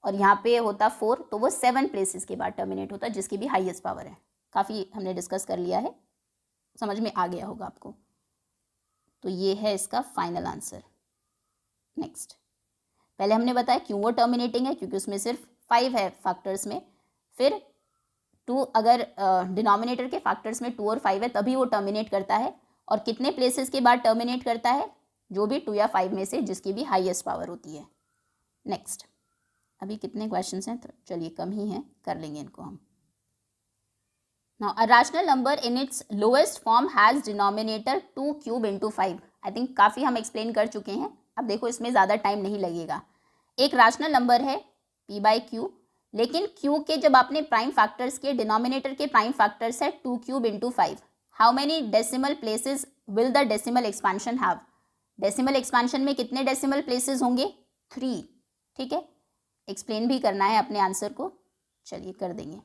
और यहाँ पे होता 4, तो वो 7 प्लेसेस के बाद टर्मिनेट होता, जिसकी भी हाईएस्ट पावर है। काफ़ी हमने डिस्कस कर लिया है, समझ में आ गया होगा आपको। तो ये है इसका फाइनल आंसर। नेक्स्ट, पहले हमने बताया क्यों वो टर्मिनेटिंग है, क्योंकि उसमें सिर्फ 5 है फैक्टर्स में, फिर 2 अगर डिनोमिनेटर के फैक्टर्स में 2 और 5 है तभी वो टर्मिनेट करता है, और कितने प्लेसेस के बाद टर्मिनेट करता है, जो भी 2 या 5 में से जिसकी भी हाईएस्ट पावर होती है। नेक्स्ट, अभी कितने क्वेश्चंस हैं, तो चलिए कम ही हैं, कर लेंगे इनको हम। Now a rational number in its lowest form has denominator 2 cube into 5। I think काफ़ी हम एक्सप्लेन कर चुके हैं, अब देखो इसमें ज़्यादा टाइम नहीं लगेगा। एक रैशनल नंबर है p/q, लेकिन q के जब आपने प्राइम फैक्टर्स के, डिनोमिनेटर के प्राइम फैक्टर्स है 2 cube into 5, how many decimal places will the decimal expansion have. Decimal expansion में कितने डेसिमल प्लेसेस होंगे, 3। ठीक है, एक्सप्लेन भी करना है अपने आंसर को, चलिए कर देंगे,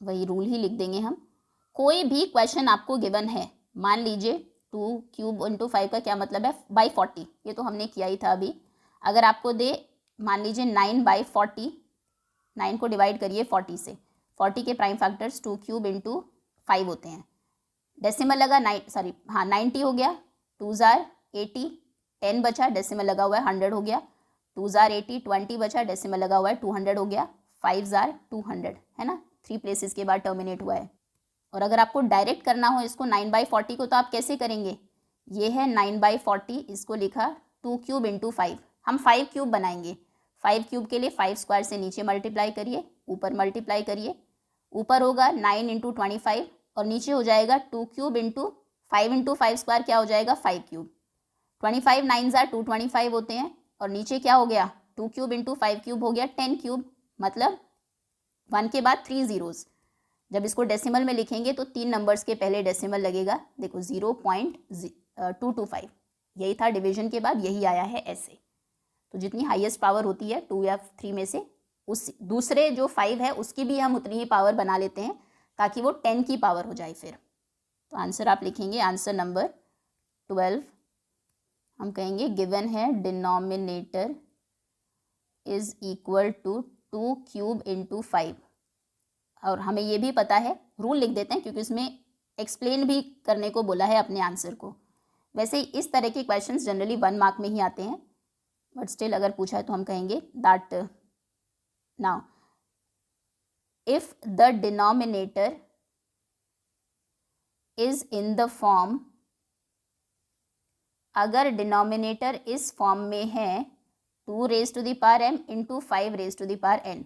वही रूल ही लिख देंगे हम। कोई भी क्वेश्चन आपको गिवन है, मान लीजिए 2 क्यूब इंटू 5 का क्या मतलब है, बाई 40, ये तो हमने किया ही था अभी। अगर आपको दे मान लीजिए 9/40, 9 को डिवाइड करिए 40 से, 40 के प्राइम फैक्टर्स 2 क्यूब इंटू 5 होते हैं। डेसिमल लगा 90 हो गया, 2 जार 80, 10 बचा, डेसिमल लगा हुआ है 100 हो गया, 2 जार 80, 20 बचा, डेसिमल लगा हुआ है 200 हो गया, 5 जार 200 है ना, 3 प्लेसेस के बाद टर्मिनेट हुआ है। और अगर आपको डायरेक्ट करना हो इसको 9/40 को, तो आप कैसे करेंगे, ये है 9/40, इसको लिखा 2 क्यूब इंटू 5, हम 5 क्यूब बनाएंगे। 5 क्यूब के लिए 5 स्क्वायर से नीचे मल्टीप्लाई करिए, ऊपर मल्टीप्लाई करिए, ऊपर होगा 9 इंटू 25 और नीचे हो जाएगा 2 क्यूब इंटू 5 स्क्वायर, क्या हो जाएगा 5 क्यूब। 25 9 जार 225 होते हैं, और नीचे क्या हो गया 2 क्यूब इंटू 5 क्यूब हो गया 10 क्यूब, मतलब 1 के बाद 3 जीरोज़। जब इसको डेसिमल में लिखेंगे तो 3 नंबर्स के पहले डेसिमल लगेगा, देखो 0.225, यही था डिवीजन के बाद, यही आया है ऐसे। तो जितनी हाईएस्ट पावर होती है 2 या 3 में से, उस दूसरे जो 5 है उसकी भी हम उतनी ही पावर बना लेते हैं, ताकि वो 10 की पावर हो जाए फिर। तो आंसर आप लिखेंगे, आंसर नंबर 12 हम कहेंगे गिवन है denominator is equal to 2 cube into 5। और हमें ये भी पता है, रूल लिख देते हैं क्योंकि इसमें एक्सप्लेन भी करने को बोला है अपने आंसर को। वैसे इस तरह के क्वेश्चंस जनरली 1 मार्क में ही आते हैं, बट स्टिल अगर पूछा है तो हम कहेंगे that now if the denominator is in the form, अगर डिनोमिनेटर इस फॉर्म में है 2 raise to the power m into 5 raise to the power n,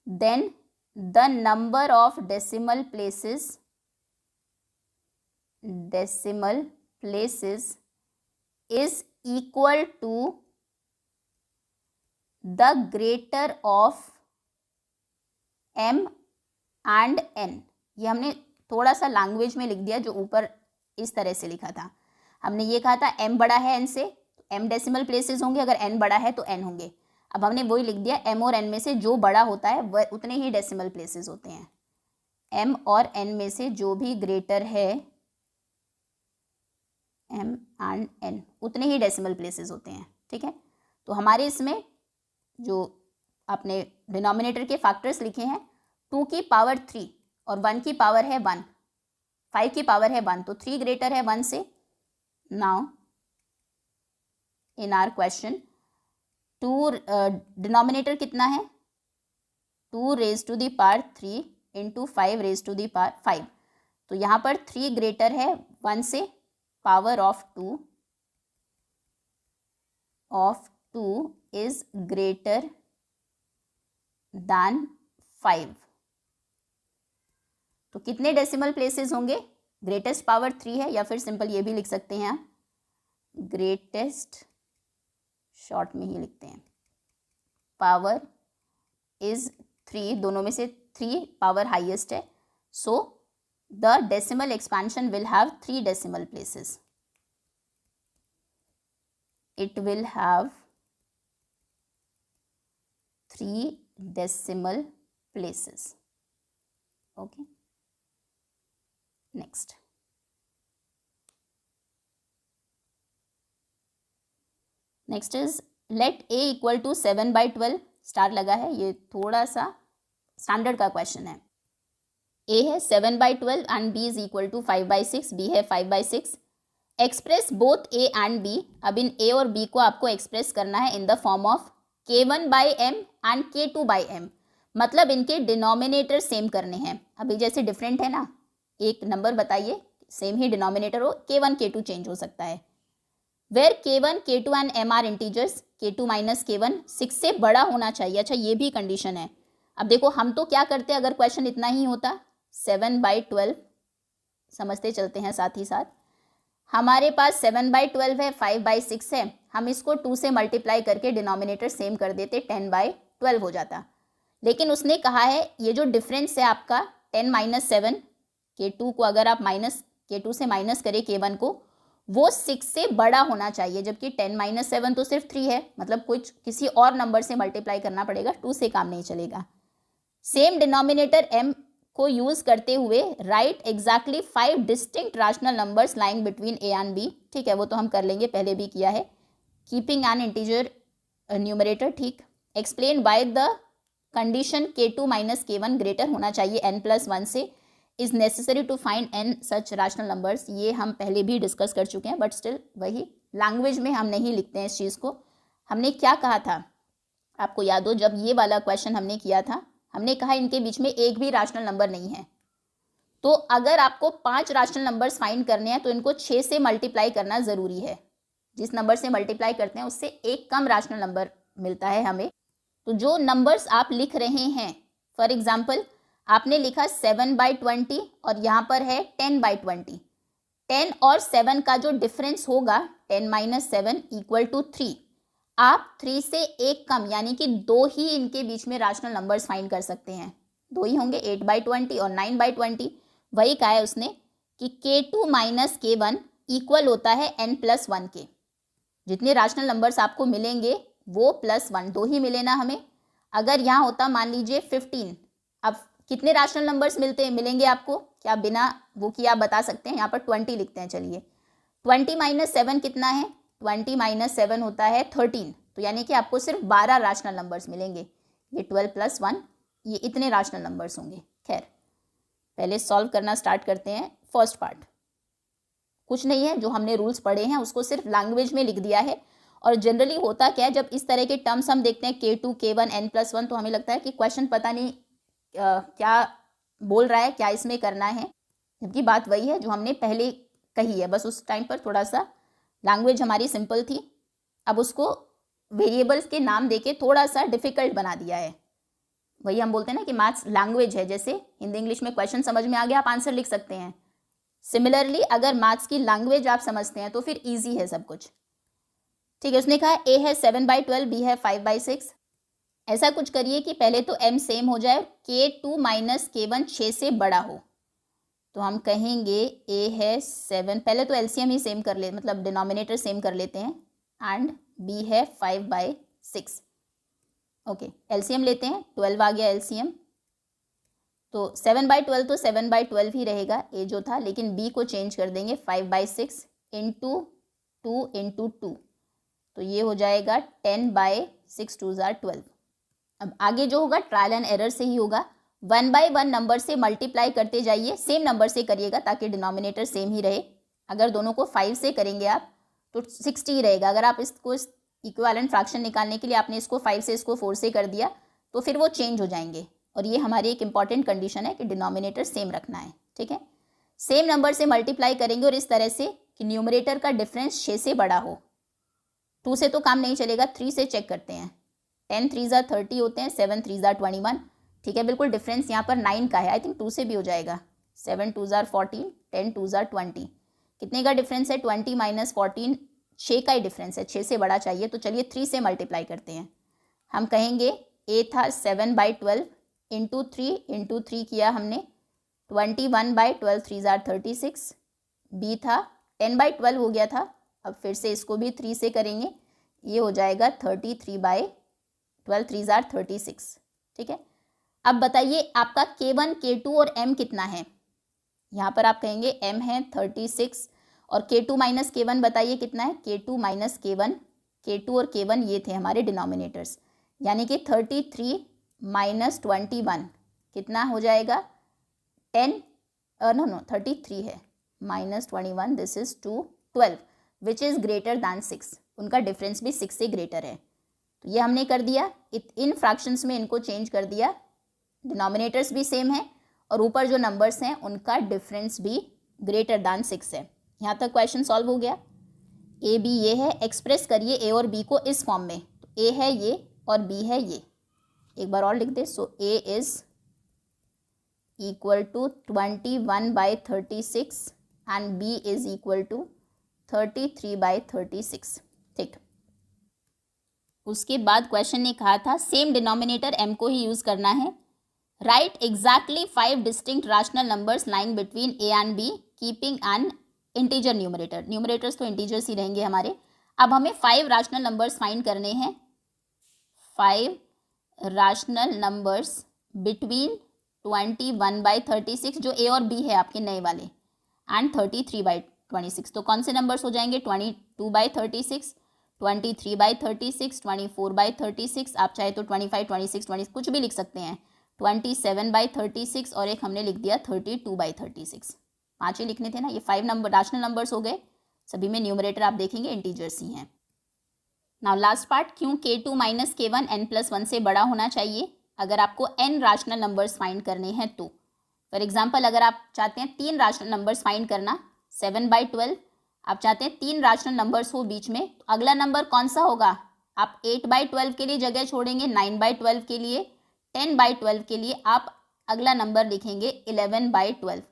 then the number of decimal places is equal to the greater of m and n। ये हमने थोड़ा सा language में लिख दिया, जो ऊपर इस तरह से लिखा था। हमने ये कहा था m बड़ा है n से, तो m डेसिमल प्लेसेस होंगे, अगर n बड़ा है तो n होंगे। अब हमने वही लिख दिया, m और n में से जो बड़ा होता है वह उतने ही डेसिमल प्लेसेस होते हैं। m और n में से जो भी ग्रेटर है, m एंड n, उतने ही डेसिमल प्लेसेस होते हैं। ठीक है, तो हमारे इसमें जो आपने डिनोमिनेटर के फैक्टर्स लिखे हैं 2 की पावर 3 और 1 की पावर है 1, 5 की पावर है 1, तो 3 ग्रेटर है 1 से. Now in our question 2 denominator कितना है, 2 raise to the power 3 into 5 raise to the power 5. तो यहाँ पर 3 ग्रेटर है 1 से, power of 2 is greater than 5. तो कितने डेसिमल प्लेसेस होंगे, ग्रेटेस्ट पावर 3 है, या फिर सिंपल ये भी लिख सकते हैं आप, ग्रेटेस्ट, शॉर्ट में ही लिखते हैं, पावर इज 3, दोनों में से 3 पावर हाईएस्ट है. So the decimal expansion will have 3 decimal places. It will have 3 decimal places. Okay. Next. Next is let a equal to 7/12. Star लगा है, ये थोड़ा सा स्टैंडर्ड का क्वेश्चन है. a है 7/12 and b is equal to 5/6. b है 5/6. Express both A and B. अब इन ए और बी को आपको एक्सप्रेस करना है इन the form of k1/m and k2/m. मतलब इनके डिनोमिनेटर सेम करने हैं. अभी जैसे डिफरेंट है ना, एक नंबर बताइए सेम ही डिनोमिनेटर हो, k1 k2 चेंज हो सकता है. Where k1 k2 and m are integers, k2 minus k1 6 से बड़ा होना चाहिए. अच्छा, ये भी कंडीशन है. अब देखो हम तो क्या करते अगर क्वेश्चन इतना ही होता, 7/12 समझते चलते हैं साथ ही साथ. हमारे पास 7/12 है, 5/6 है, हम इसको 2 से मल्टीप्लाई करके डिनोमिनेटर सेम कर देते, 10/12 हो जाता. लेकिन उसने कहा है ये जो डिफरेंस है आपका 10 माइनस 7, k2 को अगर आप k2 से माइनस करें k1 को, वो 6 से बड़ा होना चाहिए. जबकि 10 माइनस 7 तो सिर्फ 3 है, मतलब कुछ किसी और नंबर से मल्टीप्लाई करना पड़ेगा, 2 से काम नहीं चलेगा. सेम डिनोमिनेटर m को यूज करते हुए right exactly 5 distinct rational numbers lying between a and b. ठीक है, वो तो हम कर लेंगे, पहले भी किया है. Keeping an integer numerator. ठीक. Explain why the condition k2 minus k1 greater होना चाहिए n+1 से is necessary to find n such rational numbers. ये हम पहले भी डिस्कस कर चुके हैं, बट स्टिल वही लैंग्वेज में हम नहीं लिखते हैं इस चीज़ को. हमने क्या कहा था, आपको याद हो, जब ये वाला क्वेश्चन हमने किया था, हमने कहा इनके बीच में एक भी रैशनल नंबर नहीं है. तो अगर आपको 5 रैशनल नंबर्स फाइंड करने हैं तो इनको 6 से मल्टीप्लाई करना ज़रूरी है. जिस नंबर से मल्टीप्लाई करते हैं उससे एक कम रैशनल नंबर मिलता है हमें. तो जो नंबर्स आप लिख रहे हैं, फॉर एग्जाम्पल आपने लिखा 7/20 और यहाँ पर है 10/20. 10 और 7 का जो डिफरेंस होगा 10 माइनस 7 इक्वल टू 3. आप 3 से एक कम यानी कि 2 ही इनके बीच में रैशनल नंबर्स फाइंड कर सकते हैं. 2 ही होंगे, 8/20 और 9/20. वही कहा है उसने कि k2 माइनस k1 इक्वल होता है n+1 के. जितने रैशनल नंबर्स आपको मिलेंगे वो +1, 2 ही मिले ना हमें. अगर यहाँ होता मान लीजिए 15, अब कितने रैशनल नंबर्स मिलेंगे आपको, क्या बिना वो किया आप बता सकते हैं. यहाँ पर 20 लिखते हैं. चलिए 20 माइनस 7 कितना है, 20 माइनस 7 होता है 13. तो यानी कि आपको सिर्फ 12 रैशनल नंबर्स मिलेंगे. ये 12 + 1, ये इतने रैशनल नंबर्स होंगे. खैर, पहले सॉल्व करना स्टार्ट करते हैं. फर्स्ट पार्ट कुछ नहीं है, जो हमने रूल्स पढ़े हैं उसको सिर्फ लैंग्वेज में लिख दिया है. और जनरली होता क्या है, जब इस तरह के टर्म्स हम देखते हैं k2 k1 n+1, तो हमें लगता है कि क्वेश्चन पता नहीं क्या बोल रहा है, क्या इसमें करना है. जबकि बात वही है जो हमने पहले कही है, बस उस टाइम पर थोड़ा सा लैंग्वेज हमारी सिंपल थी. अब उसको वेरिएबल्स के नाम देके थोड़ा सा डिफ़िकल्ट बना दिया है. वही हम बोलते हैं ना कि मैथ्स लैंग्वेज है. जैसे हिंदी इंग्लिश में क्वेश्चन समझ में आ गया, आप आंसर लिख सकते हैं. सिमिलरली अगर मैथ्स की लैंग्वेज आप समझते हैं तो फिर ईजी है सब कुछ. ठीक है, उसने कहा a है 7/12, b है 5/6. ऐसा कुछ करिए कि पहले तो m सेम हो जाए, k2 माइनस k1 6 से बड़ा हो. तो हम कहेंगे a है 7, पहले तो एलसीएम ही सेम कर ले, मतलब डिनोमिनेटर सेम कर लेते हैं, एंड b है 5/6. ओके, एलसीएम लेते हैं, 12 आ गया एलसीएम. तो 7/12 तो 7/12 ही रहेगा a जो था, लेकिन b को चेंज कर देंगे 5/6 इंटू 2 इंटू 2. तो ये हो जाएगा 10/6 2 = 12. अब आगे जो होगा ट्रायल एंड एरर से ही होगा. 1/1 नंबर से मल्टीप्लाई करते जाइए, सेम नंबर से करिएगा ताकि डिनोमिनेटर सेम ही रहे। अगर दोनों को 5 से करेंगे आप तो 60 रहेगा। अगर आप इसको इक्विवेलेंट फ्रैक्शन निकालने के लिए आपने इसको 5 से इसको 4 से कर दिया तो फिर वो चेंज हो जाएंगे। और ये हमारी एक इंपॉर्टेंट कंडीशन है कि डिनोमिनेटर सेम रखना है, ठीक है। सेम नंबर से मल्टीप्लाई करेंगे और इस तरह से कि न्यूमरेटर का डिफरेंस 6 से बड़ा हो। 2 से तो काम नहीं चलेगा, 3 से चेक करते हैं। 10 3 30 होते हैं, 7 3 21, ठीक है। बिल्कुल डिफरेंस यहाँ पर 9 का है। आई थिंक 2 से भी हो जाएगा। 7 2 14, 10 2 20। कितने का डिफरेंस है? 20 - 14, 6 का ही डिफरेंस है। 6 से बड़ा चाहिए तो चलिए 3 से मल्टीप्लाई करते हैं। हम कहेंगे ए था 7/12 इंटू 3 किया हमने 21/12, 3 36। बी था 10/12 हो गया था। अब फिर से इसको भी 3 से करेंगे, ये हो जाएगा 33/12, 3 36, ठीक है। अब बताइए आपका K1 K2 और M कितना है? यहाँ पर आप कहेंगे M है 36 और K2 - K1 बताइए कितना है? K2 - K1, K2 और K1 ये थे हमारे डिनोमिनेटर्स, यानी कि 33 - 21 कितना हो जाएगा? 10 नो 33 है -21, this is 12 which is greater then 6। उनका डिफरेंस भी 6 से ग्रेटर है। तो ये हमने कर दिया, इन फ्रैक्शंस में इनको चेंज कर दिया। डिनोमिनेटर्स भी सेम है और ऊपर जो नंबर्स हैं उनका डिफरेंस भी ग्रेटर दैन 6 है। यहाँ तक क्वेश्चन सॉल्व हो गया। ए बी ये है, एक्सप्रेस करिए ए और बी को इस फॉर्म में। तो ए है ये और बी है ये। एक बार और लिख दे। So A is equal to 21/36 and B is equal to 33/36, ठीक। उसके बाद क्वेश्चन ने कहा था सेम डिनोमिनेटर m को ही यूज करना है। Right exactly 5 distinct rational numbers lying between a and b keeping an integer numerator. Numerators तो इंटीजर्स ही रहेंगे हमारे। अब हमें 5 रैशनल नंबर्स फाइंड करने हैं। 5 रैशनल नंबर्स बिटवीन 21/36 जो a और b है आपके नए वाले एंड 33/26। तो कौन से नंबर्स हो जाएंगे? 22/36, 23/36, 24/36, आप चाहे तो 25, 26, 20 कुछ भी लिख सकते हैं। 27/36 और एक हमने लिख दिया 32/36। 5 ही लिखने थे ना। ये 5 नंबर रैशनल नंबर्स हो गए। सभी में न्यूमरेटर आप देखेंगे इंटीजर्स ही हैं। नाउ लास्ट पार्ट, क्यों K2 - K1 n+1 से बड़ा होना चाहिए अगर आपको n रैशनल नंबर्स फाइंड करने हैं तो। फॉर एग्जाम्पल अगर आप चाहते हैं 3 रैशनल नंबर्स फाइंड करना, 7/12, आप चाहते हैं 3 रैशनल नंबर्स हो बीच में, तो अगला नंबर कौन सा होगा? आप 8/12 के लिए जगह छोड़ेंगे, 9/12 के लिए, 10/12 के लिए आप अगला नंबर लिखेंगे 11/12।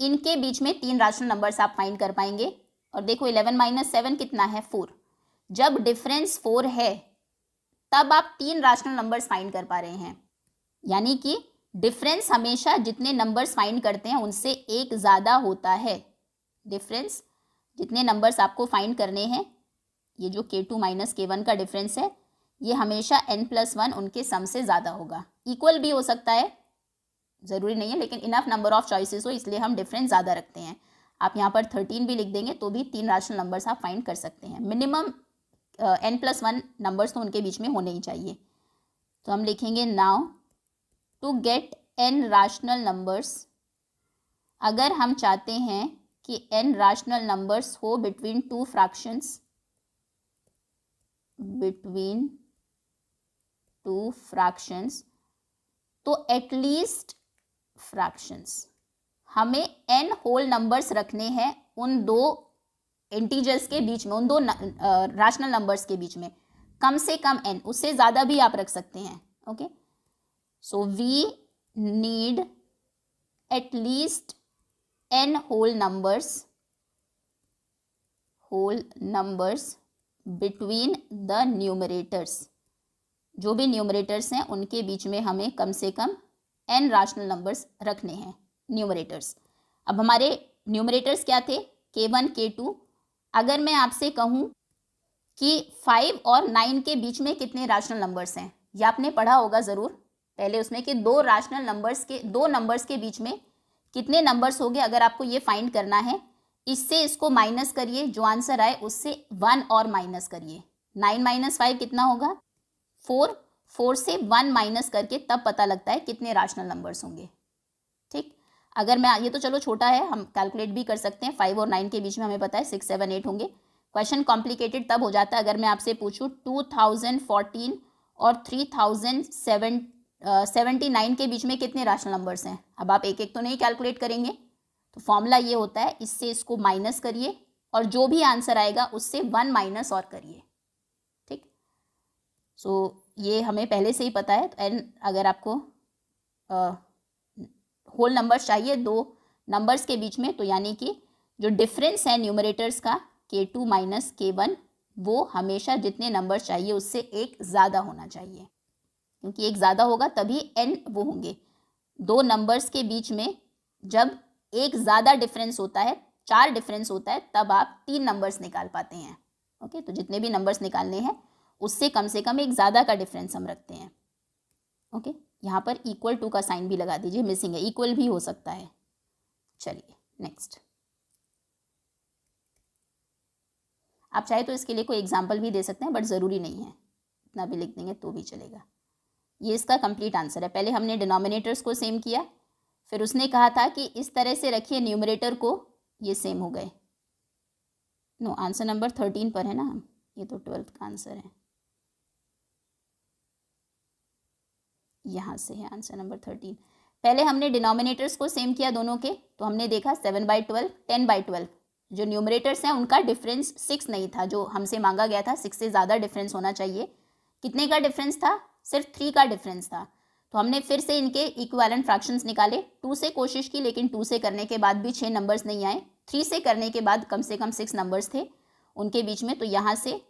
इनके बीच में 3 रैशनल नंबर्स आप फाइंड कर पाएंगे। और देखो 11 - 7 कितना है? 4। जब डिफरेंस 4 है तब आप 3 रैशनल नंबर्स फाइंड कर पा रहे हैं। यानी कि डिफरेंस हमेशा जितने नंबर्स फाइंड करते हैं उनसे एक ज़्यादा होता है। डिफरेंस जितने नंबर्स आपको फाइंड करने हैं, ये जो K2 - K1 का डिफरेंस है, ये हमेशा n+1 उनके सम से ज़्यादा होगा। इक्वल भी हो सकता है, ज़रूरी नहीं है, लेकिन इनफ नंबर ऑफ चॉइसेस हो इसलिए हम डिफरेंस ज़्यादा रखते हैं। आप यहाँ पर 13 भी लिख देंगे तो भी 3 रैशनल नंबर्स आप फाइंड कर सकते हैं। मिनिमम n+1 नंबर्स तो उनके बीच में होने ही चाहिए। तो हम लिखेंगे now to get n rational numbers, अगर हम चाहते हैं कि n रैशनल नंबर्स हो बिटवीन 2 फ्रैक्शंस, तो एटलीस्ट फ्रैक्शंस हमें n होल नंबर्स रखने हैं उन दो इंटीजर्स के बीच में, उन दो रैशनल नंबर्स के बीच में। कम से कम n, उससे ज़्यादा भी आप रख सकते हैं। Okay, so we need at least n whole numbers between the numerators. जो भी न्यूमरेटर्स हैं उनके बीच में हमें कम से कम n रैशनल नंबर्स रखने हैं, न्यूमरेटर्स। अब हमारे न्यूमरेटर्स क्या थे? K1 K2। अगर मैं आपसे कहूँ कि 5 और 9 के बीच में कितने रैशनल नंबर्स हैं, ये आपने पढ़ा होगा ज़रूर पहले उसमें कि दो नंबर्स के बीच में कितने नंबर्स हो गए। अगर आपको ये फाइंड करना है, इससे इसको माइनस करिए, जो आंसर आए उससे 1 और माइनस करिए। 9 - 5 कितना होगा? 4। 4 से 1 माइनस करके तब पता लगता है कितने रैशनल नंबर्स होंगे। ठीक, अगर मैं ये तो चलो छोटा है, हम कैलकुलेट भी कर सकते हैं। 5 और 9 के बीच में हमें पता है 6, 7, 8 होंगे। क्वेश्चन कॉम्प्लिकेटेड तब हो जाता है अगर मैं आपसे पूछूं 2014 और 3079 के बीच में कितने रैशनल नंबर्स हैं। अब आप एक एक तो नहीं कैलकुलेट करेंगे, तो फॉर्मूला ये होता है, इससे इसको माइनस करिए और जो भी आंसर आएगा उससे 1 माइनस और करिए। ठीक, सो ये हमें पहले से ही पता है। तो एन, अगर आपको होल नंबर्स चाहिए दो नंबर्स के बीच में, तो यानी कि जो डिफरेंस है न्यूमरेटर्स का K2 माइनस K1, वो हमेशा जितने नंबर्स चाहिए उससे एक ज़्यादा होना चाहिए, क्योंकि एक ज़्यादा होगा तभी n वो होंगे। दो नंबर्स के बीच में जब एक ज़्यादा डिफरेंस होता है, 4 डिफरेंस होता है, तब आप 3 नंबर्स निकाल पाते हैं। ओके, तो जितने भी नंबर्स निकालने हैं उससे कम से कम एक ज़्यादा का डिफरेंस हम रखते हैं। ओके, यहाँ पर इक्वल टू का साइन भी लगा दीजिए, मिसिंग है, इक्वल भी हो सकता है। चलिए नेक्स्ट, आप चाहे तो इसके लिए कोई एग्जाम्पल भी दे सकते हैं, बट ज़रूरी नहीं है, इतना भी लिख देंगे तो भी चलेगा। ये इसका कंप्लीट आंसर है। पहले हमने डिनोमिनेटर्स को सेम किया, फिर उसने कहा था कि इस तरह से रखिए न्यूमरेटर को, ये सेम हो गए। नो, आंसर नंबर 13 पर है ना हम, ये तो 12th का आंसर है, यहाँ से है आंसर नंबर 13। पहले हमने डिनोमिनेटर्स को सेम किया दोनों के, तो हमने देखा 7/12, 10/12। जो न्यूमरेटर्स हैं उनका डिफरेंस 6 नहीं था, जो हमसे मांगा गया था 6 से ज़्यादा डिफरेंस होना चाहिए। कितने का डिफरेंस था? सिर्फ 3 का डिफरेंस था। तो हमने फिर से इनके इक्विवेलेंट फ्रैक्शंस निकाले। 2 से कोशिश की, लेकिन 2 से करने के बाद भी 6 नंबर्स नहीं आए। 3 से करने के बाद कम से कम 6 नंबर्स थे उनके बीच में। तो यहाँ से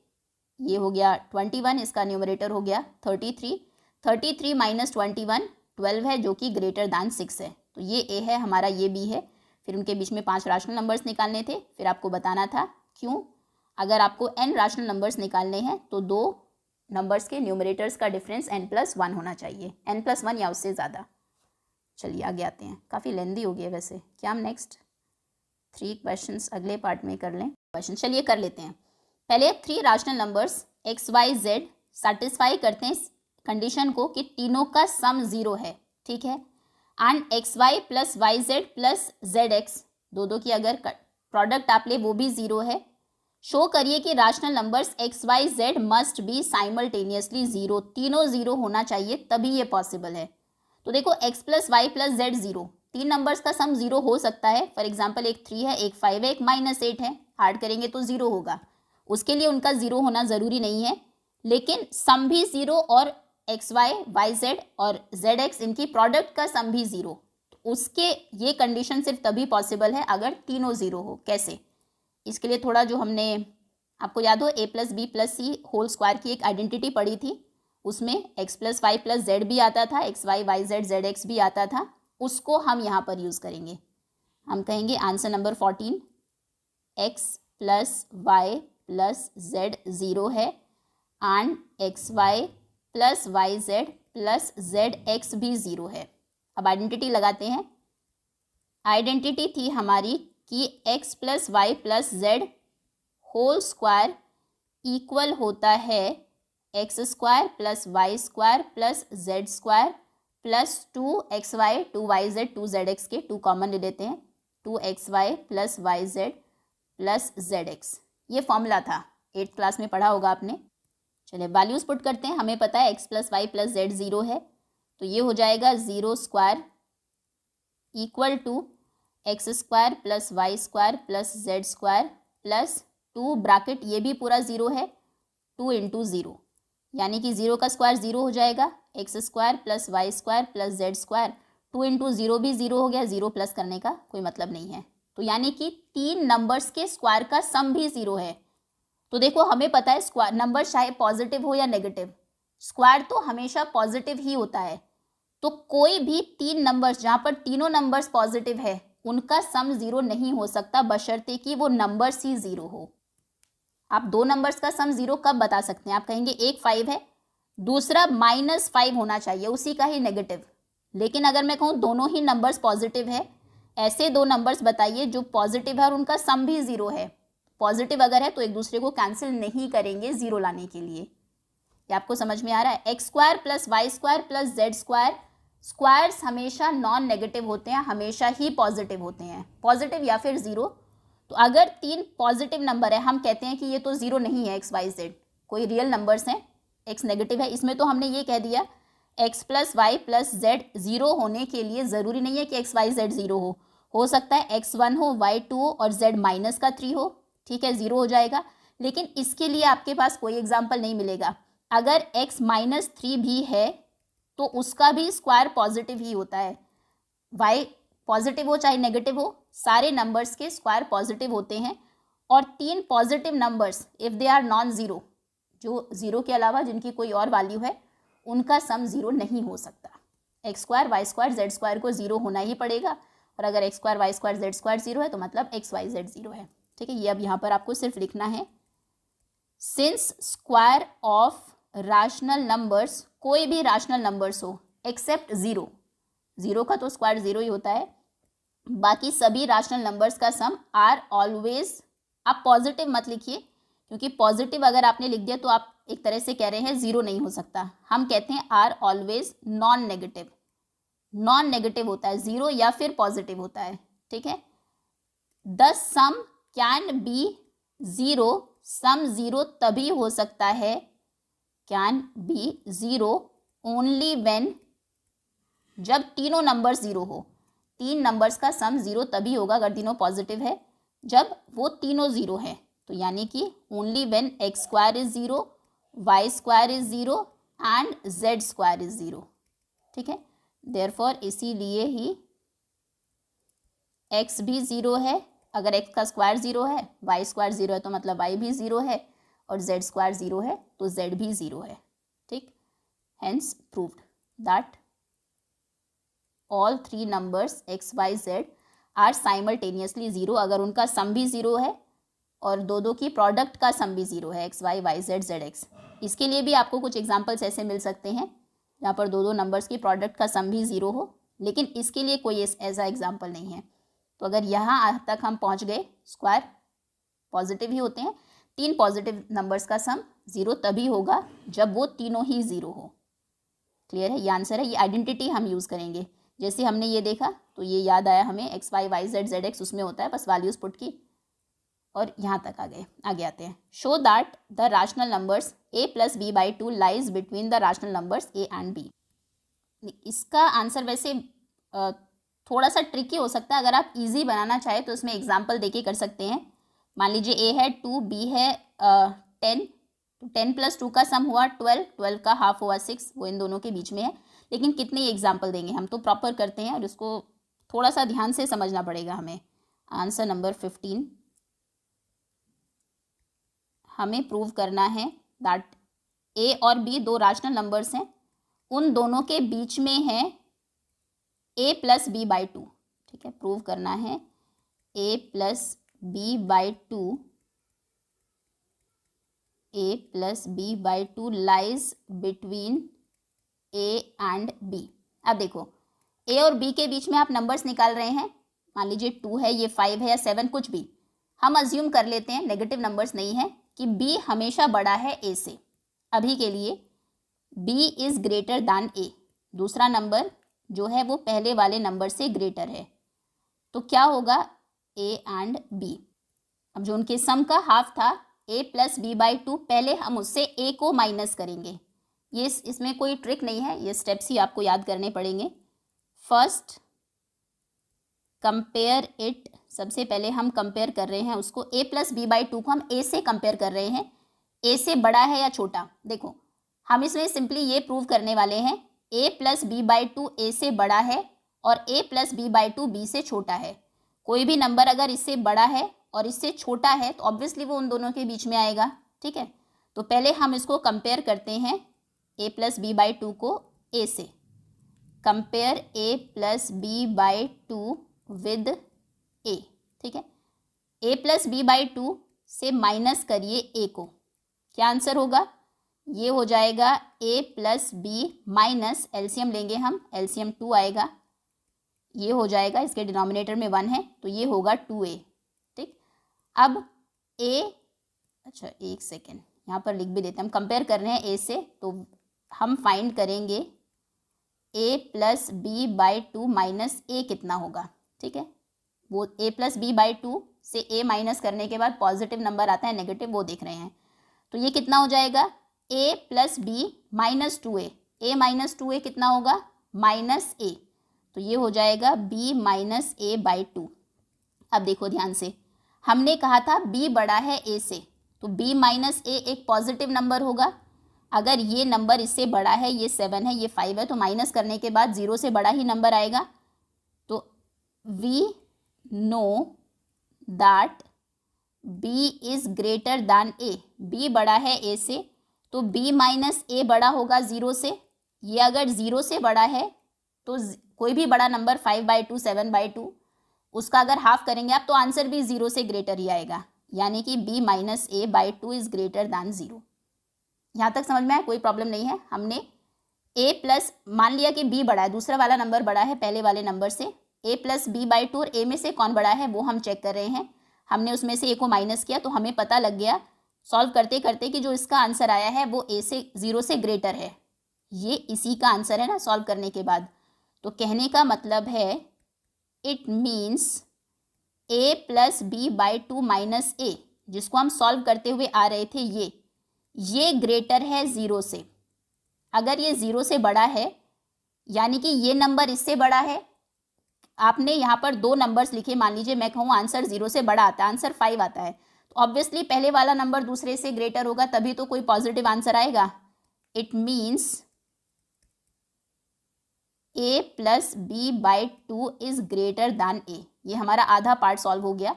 ये हो गया 21, इसका न्यूमरेटर हो गया 33। 33 माइनस 21 12 है, जो कि ग्रेटर दैन 6 है। तो ये ए है हमारा, ये बी है। फिर उनके बीच में 5 रैशनल नंबर्स निकालने थे। फिर आपको बताना था क्यों, अगर आपको n रैशनल नंबर्स निकालने हैं तो 2 नंबर्स के न्यूमरेटर्स का डिफरेंस n+1 होना चाहिए, n+1 या उससे ज़्यादा। चलिए आगे आते हैं, काफ़ी लेंदी हो गई है वैसे। क्या हम नेक्स्ट 3 क्वेश्चंस अगले पार्ट में कर लें? क्वेश्चन चलिए कर लेते हैं। पहले 3 rational numbers x, y, z satisfy करते हैं कंडीशन को कि तीनों का सम 0 है। ठीक है, and xy plus yz plus zx, दो की अगर प्रोडक्ट आप ले वो भी 0 है। शो करिए कि rational numbers x, y, z must be simultaneously 0, तीनों 0 होना चाहिए तभी ये पॉसिबल है। तो देखो x plus Y plus Z 0, 3 numbers का सम 0 हो सकता है। फॉर एग्जाम्पल एक 3 है, एक 5 है, एक -8 है। ऐड करेंगे तो 0 होगा, उसके लिए उनका 0 होना ज़रूरी नहीं है। लेकिन सम भी 0 और एक्स वाई, वाई जेड और जेड एक्स, इनकी प्रोडक्ट का सम भी 0, उसके ये कंडीशन सिर्फ तभी पॉसिबल है अगर तीनों 0 हो। कैसे? इसके लिए थोड़ा जो हमने, आपको याद हो a plus B plus C whole square की एक आइडेंटिटी पढ़ी थी, उसमें x plus Y plus Z भी आता था, X Y Y Z Z X भी आता था, उसको हम यहाँ पर यूज़ करेंगे। हम कहेंगे answer number 14 x plus Y plus Z 0 है and X Y plus Y Z plus Z X भी 0 है। अब आइडेंटिटी लगाते हैं। आइडेंटिटी थी हमारी कि x plus Y plus Z whole square equal होता है X square plus Y square plus Z square plus 2xy 2yz 2zx के 2 कॉमन ले लेते हैं, 2xy plus Y Z plus zx। ये फॉर्मूला था, 8th क्लास में पढ़ा होगा आपने। चलिए वैल्यूज़ पुट करते हैं। हमें पता है x plus Y plus Z 0 है, तो ये हो जाएगा 0 square equal to X square plus Y square plus Z square plus 2 bracket, ये भी पूरा 0 है, 2 इंटू 0, यानी कि 0 का स्क्वायर 0 हो जाएगा, X square plus Y square plus Z square, 2 into 0 भी 0 हो गया, 0 प्लस करने का कोई मतलब नहीं है। तो यानी कि 3 नंबर्स के स्क्वायर का सम भी 0 है। तो देखो हमें पता है स्क्वायर नंबर चाहे पॉजिटिव हो या नेगेटिव, स्क्वायर तो हमेशा पॉजिटिव ही होता है। तो कोई भी 3 नंबर्स जहाँ पर तीनों नंबर्स पॉजिटिव है उनका सम 0 नहीं हो सकता, बशर्ते कि वो नंबर्स ही 0 हो। आप 2 नंबर्स का सम 0 कब बता सकते हैं? आप कहेंगे एक 5 है, दूसरा -5 होना चाहिए, उसी का ही नेगेटिव। लेकिन अगर मैं कहूँ दोनों ही नंबर्स पॉजिटिव है, ऐसे 2 नंबर्स बताइए जो पॉजिटिव है और उनका सम भी 0 है। पॉजिटिव अगर है तो एक दूसरे को कैंसिल नहीं करेंगे 0 लाने के लिए। ये आपको समझ में आ रहा है? X square plus Y square plus Z square, squares हमेशा नॉन नेगेटिव होते हैं, हमेशा ही पॉजिटिव होते हैं, पॉजिटिव या फिर ज़ीरो। तो अगर 3 पॉजिटिव नंबर है, हम कहते हैं कि ये तो ज़ीरो नहीं है, एक्स वाई जेड कोई रियल नंबर्स हैं, एक्स नेगेटिव है, इसमें तो हमने ये कह दिया X plus Y plus Z zero होने के लिए ज़रूरी नहीं है कि एक्स वाई जेड ज़ीरो हो सकता है x1 हो, y2 हो और z माइनस का 3 हो, ठीक है, ज़ीरो हो जाएगा। लेकिन इसके लिए आपके पास कोई एग्जाम्पल नहीं मिलेगा। अगर x माइनस 3 भी है तो उसका भी स्क्वायर पॉजिटिव ही होता है, y पॉजिटिव हो चाहे नेगेटिव हो, सारे नंबर्स के स्क्वायर पॉजिटिव होते हैं। और 3 positive numbers if they are non zero, जो ज़ीरो के अलावा जिनकी कोई और वैल्यू है, उनका सम ज़ीरो नहीं हो सकता। X square Y square Z square को ज़ीरो होना ही पड़ेगा, और अगर X square Y square Z square zero है तो मतलब एक्स वाई जेड ज़ीरो है, ठीक है। ये अब यहाँ पर आपको सिर्फ लिखना है, since square of rational numbers, कोई भी रैशनल नंबर्स हो एक्सेप्ट ज़ीरो, ज़ीरो का तो स्क्वायर ज़ीरो ही होता है, बाकी सभी रैशनल नंबर्स का सम आर ऑलवेज, आप पॉजिटिव मत लिखिए क्योंकि पॉजिटिव अगर आपने लिख दिया तो आप एक तरह से कह रहे हैं ज़ीरो नहीं हो सकता। हम कहते हैं are always non negative, non negative होता है, ज़ीरो या फिर पॉजिटिव होता है, ठीक है। The sum can be zero, sum zero तभी हो सकता है, can be zero only when, जब तीनों नंबर ज़ीरो हो। 3 नंबर्स का सम ज़ीरो तभी होगा अगर तीनों पॉजिटिव है, जब वो तीनों ज़ीरो है। तो यानी कि only when X square is zero, Y square is zero and Z square is zero, ठीक है। देयरफॉर इसीलिए ही x भी ज़ीरो है, अगर x का स्क्वायर ज़ीरो है, y स्क्वायर ज़ीरो है तो मतलब y भी ज़ीरो है, और z स्क्वायर ज़ीरो है तो z भी ज़ीरो है, ठीक। Hence proved that all 3 numbers x y z are simultaneously zero, अगर उनका सम भी ज़ीरो है और दो की प्रोडक्ट का सम भी ज़ीरो है, x y y z z x। इसके लिए भी आपको कुछ एग्जांपल्स ऐसे मिल सकते हैं जहाँ पर दो नंबर्स की प्रोडक्ट का सम भी ज़ीरो हो, लेकिन इसके लिए कोई ऐसा एग्जाम्पल नहीं है। तो अगर यहाँ तक हम पहुँच गए, स्क्वायर पॉजिटिव ही होते हैं, 3 पॉजिटिव नंबर्स का सम ज़ीरो तभी होगा जब वो तीनों ही ज़ीरो हो। क्लियर है, ये आंसर है। ये आइडेंटिटी हम यूज़ करेंगे, जैसे हमने ये देखा तो ये याद आया हमें, x Y Y Z Z x उसमें होता है, बस वैल्यूज़ पुट की और यहाँ तक आगे आते हैं। Show that the rational numbers a plus B by two lies between the rational numbers a and b। इसका आंसर वैसे थोड़ा सा ट्रिकी हो सकता है, अगर आप इजी बनाना चाहें तो इसमें एग्जाम्पल देके कर सकते हैं। मान लीजिए a है 2, b है 10, तो 10 प्लस 2 का सम हुआ 12, 12 का हाफ हुआ 6, वो इन दोनों के बीच में है। लेकिन कितने एग्जाम्पल देंगे, हम तो प्रॉपर करते हैं और इसको थोड़ा सा ध्यान से समझना पड़ेगा हमें। आंसर नंबर 15, हमें प्रूव करना है दैट a और b दो रैशनल नंबर्स हैं, उन दोनों के बीच में है a plus B by two, ठीक है। प्रूव करना है a plus B by two, a plus B by two lies between a and b। अब देखो a और b के बीच में आप नंबर्स निकाल रहे हैं, मान लीजिए 2 है, ये 5 है या 7, कुछ भी हम अज्यूम कर लेते हैं, नेगेटिव नंबर्स नहीं है, कि b हमेशा बड़ा है a से। अभी के लिए b is greater than a, दूसरा नंबर जो है वो पहले वाले नंबर से ग्रेटर है, तो क्या होगा a एंड b। अब जो उनके सम का हाफ था a plus B by two, पहले हम उससे a को माइनस करेंगे। ये इसमें कोई ट्रिक नहीं है, ये स्टेप्स ही आपको याद करने पड़ेंगे। फर्स्ट कंपेयर इट, सबसे पहले हम कंपेयर कर रहे हैं उसको, a plus B by two को हम a से कंपेयर कर रहे हैं, a से बड़ा है या छोटा। देखो हम इसमें सिंपली ये प्रूव करने वाले हैं a plus B by two a से बड़ा है और a plus B by two b से छोटा है। कोई भी नंबर अगर इससे बड़ा है और इससे छोटा है तो ऑब्वियसली वो उन दोनों के बीच में आएगा, ठीक है। तो पहले हम इसको कंपेयर करते हैं a plus B by two को a से, compare a plus B by two with a, ठीक है। a plus B by two से माइनस करिए a को, क्या आंसर होगा, ये हो जाएगा a plus B minus, LCM लेंगे हम, एलसीएम 2 आएगा, ये हो जाएगा, इसके डिनोमिनेटर में 1 है तो ये होगा 2a, ठीक। अब a, अच्छा एक सेकेंड, यहाँ पर लिख भी देते हैं, हम कंपेयर कर रहे हैं ए से, तो हम फाइंड करेंगे a plus B by two minus A कितना होगा, ठीक है। वो a plus B by two से a माइनस करने के बाद पॉजिटिव नंबर आता है नेगेटिव, वो देख रहे हैं। तो ये कितना हो जाएगा, a plus B minus two A minus two A कितना होगा, माइनस ए। तो ये हो जाएगा b minus A by two. अब देखो ध्यान से, हमने कहा था b बड़ा है a से, तो b माइनस ए एक पॉजिटिव नंबर होगा। अगर ये नंबर इससे बड़ा है, ये 7 है, ये 5 है, तो माइनस करने के बाद 0 से बड़ा ही नंबर आएगा। तो we know that b is greater than a, b बड़ा है a से, तो b माइनस ए बड़ा होगा 0 से। ये अगर 0 से बड़ा है तो कोई भी बड़ा नंबर 5/2, 7/2, उसका अगर हाफ करेंगे आप तो आंसर भी 0 से ग्रेटर ही आएगा, यानी कि b minus A by two is greater than 0। यहाँ तक समझ में आया, कोई प्रॉब्लम नहीं है। हमने a प्लस मान लिया कि b बड़ा है, दूसरा वाला नंबर बड़ा है पहले वाले नंबर से, a plus B by two, और a में से कौन बड़ा है वो हम चेक कर रहे हैं। हमने उसमें से a को माइनस किया, तो हमें पता लग गया सॉल्व करते करते कि जो इसका आंसर आया है वो a से 0 से ग्रेटर है। ये इसी का आंसर है ना सॉल्व करने के बाद। तो कहने का मतलब है it means a plus B by two minus A, जिसको हम सॉल्व करते हुए आ रहे थे, ये ग्रेटर है 0 से। अगर ये 0 से बड़ा है, यानी कि ये नंबर इससे बड़ा है। आपने यहाँ पर दो नंबर्स लिखे, मान लीजिए मैं कहूँ आंसर 0 से बड़ा आता है, आंसर 5 आता है, तो ऑब्वियसली पहले वाला नंबर दूसरे से ग्रेटर होगा, तभी तो कोई पॉजिटिव आंसर आएगा। It means a plus B by two is greater than a। ये हमारा आधा पार्ट सॉल्व हो गया।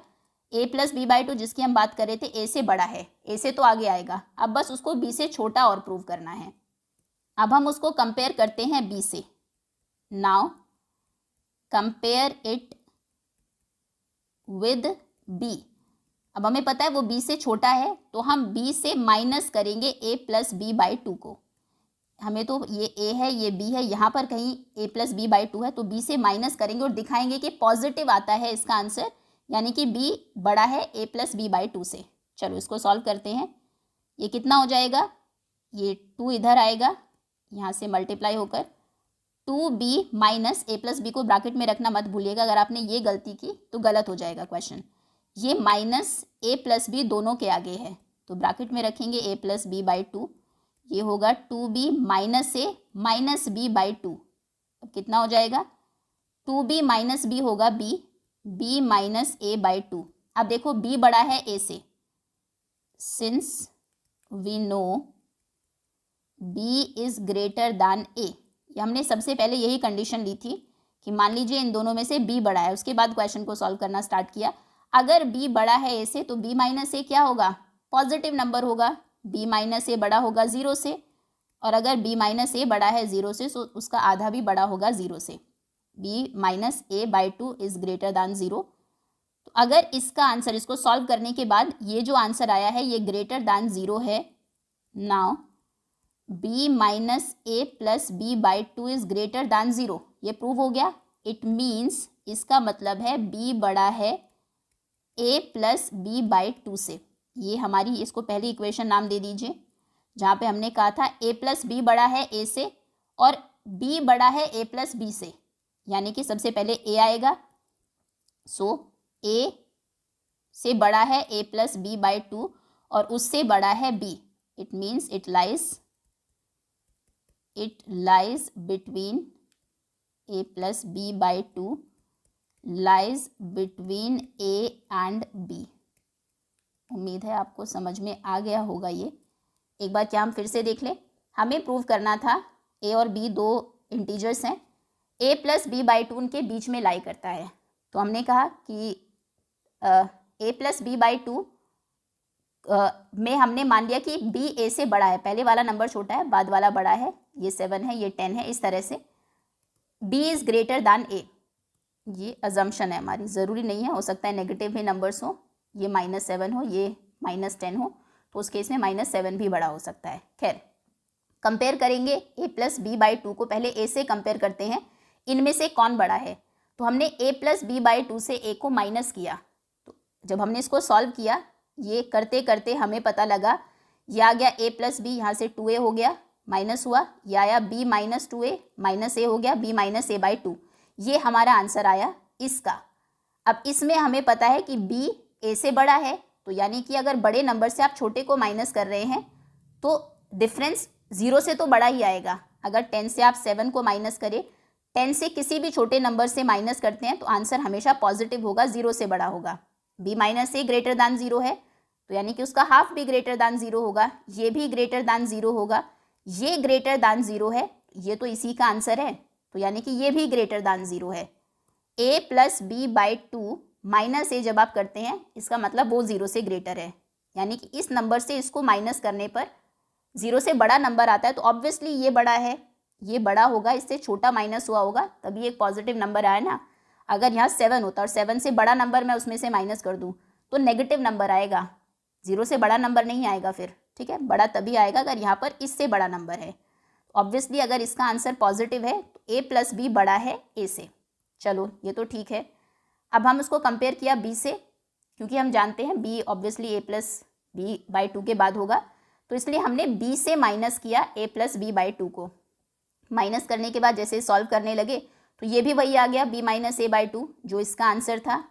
a प्लस बी बाई टू जिसकी हम बात कर रहे थे, a से बड़ा है, a से तो आगे आएगा, अब बस उसको b से छोटा और प्रूव करना है। अब हम उसको कंपेयर करते हैं b से। Now compare it with b। अब हमें पता है वो b से छोटा है, तो हम b से माइनस करेंगे a plus B by two को। हमें तो ये a है, ये b है, यहाँ पर कहीं a plus B by two है, तो b से माइनस करेंगे और दिखाएंगे कि पॉजिटिव आता है इसका आंसर, यानी कि b बड़ा है a plus B by two से। चलो इसको सॉल्व करते हैं। ये कितना हो जाएगा, ये 2 इधर आएगा, यहाँ से मल्टीप्लाई होकर 2b minus a plus b को ब्रैकेट में रखना मत भूलिएगा, अगर आपने ये गलती की तो गलत हो जाएगा क्वेश्चन। ये माइनस a प्लस बी दोनों के आगे है, तो ब्रैकेट में रखेंगे a plus B by two, ये होगा 2b minus a minus b by two. अब कितना हो जाएगा, 2b माइनस b होगा b minus a by two. अब देखो b बड़ा है a से, since we know b is greater than a। ये हमने सबसे पहले यही कंडीशन ली थी कि मान लीजिए इन दोनों में से b बड़ा है, उसके बाद क्वेश्चन को सॉल्व करना स्टार्ट किया। अगर b बड़ा है a से, तो b माइनस a क्या होगा, पॉजिटिव नंबर होगा, b माइनस ए बड़ा होगा 0 से, और अगर b माइनस ए बड़ा है 0 से, तो उसका आधा भी बड़ा होगा 0 से। b minus A by two is greater than 0। तो अगर इसका आंसर, इसको सॉल्व करने के बाद ये जो आंसर आया है ये ग्रेटर दैन 0 है। Now b minus a plus B by two is greater than 0, ये प्रूव हो गया। इट मीन्स इसका मतलब है b बड़ा है a plus B by two से। ये हमारी, इसको पहली इक्वेशन नाम दे दीजिए, जहाँ पे हमने कहा था a प्लस बी बड़ा है a से और b बड़ा है a प्लस बी से, यानी कि सबसे पहले a आएगा। सो a से बड़ा है a plus B by two और उससे बड़ा है b। It means it lies between a plus B by two, lies between a and b। उम्मीद है आपको समझ में आ गया होगा ये। एक बार क्या हम फिर से देख लें। हमें प्रूव करना था a और b दो इंटीजर्स हैं, a plus B by two उनके बीच में लाई करता है। तो हमने कहा कि a plus B by two में हमने मान लिया कि b a से बड़ा है, पहले वाला नंबर छोटा है, बाद वाला बड़ा है, ये 7 है, ये 10 है, इस तरह से b is greater than a। ये अजम्पशन है हमारी, ज़रूरी नहीं है, हो सकता है नेगेटिव भी नंबर्स हो, ये -7 हो, ये -10 हो, तो उस केस में -7 भी बड़ा हो सकता है। खैर, कंपेयर करेंगे a plus B by two को, पहले a से कंपेयर करते हैं, इनमें से कौन बड़ा है। तो हमने a plus B by two से a को माइनस किया, तो जब हमने इसको सॉल्व किया, ये करते करते हमें पता लगा ये आ गया a प्लस बी, यहाँ से 2a हो गया, माइनस हुआ, ये आया b minus 2a minus a हो गया b माइनस a बाई 2। ये हमारा आंसर आया इसका। अब इसमें हमें पता है कि b a से बड़ा है, तो यानी कि अगर बड़े नंबर से आप छोटे को माइनस कर रहे हैं तो डिफरेंस 0 से तो बड़ा ही आएगा। अगर 10 से आप 7 को माइनस करें, 10 से किसी भी छोटे नंबर से माइनस करते हैं तो आंसर हमेशा पॉजिटिव होगा, 0 से बड़ा होगा। b माइनस ए ग्रेटर दैन 0 है, तो यानी कि उसका हाफ भी ग्रेटर दैन 0 होगा, ये भी ग्रेटर दैन 0 होगा, ये ग्रेटर दैन 0 है, ये तो इसी का आंसर है, तो यानी कि ये भी ग्रेटर दैन 0 है। a plus B by 2 minus A जब आप करते हैं इसका मतलब वो 0 से ग्रेटर है, यानी कि इस नंबर से इसको माइनस करने पर 0 से बड़ा नंबर आता है, तो ऑब्वियसली ये बड़ा है, ये बड़ा होगा, इससे छोटा माइनस हुआ होगा तभी एक पॉजिटिव नंबर आया ना। अगर यहाँ 7 होता और 7 से बड़ा नंबर मैं उसमें से माइनस कर दूँ तो नेगेटिव नंबर आएगा, 0 से बड़ा नंबर नहीं आएगा फिर, ठीक है। बड़ा तभी आएगा अगर यहाँ पर इससे बड़ा नंबर है। ऑब्वियसली अगर इसका आंसर पॉजिटिव है तो a प्लस बी बड़ा है a से। चलो ये तो ठीक है। अब हम उसको कंपेयर किया b से, क्योंकि हम जानते हैं b obviously a plus B by 2 के बाद होगा, तो इसलिए हमने b से माइनस किया a प्लस बी बाई 2 को। माइनस करने के बाद जैसे सॉल्व करने लगे तो ये भी वही आ गया b माइनस ए बाई 2 जो इसका आंसर था,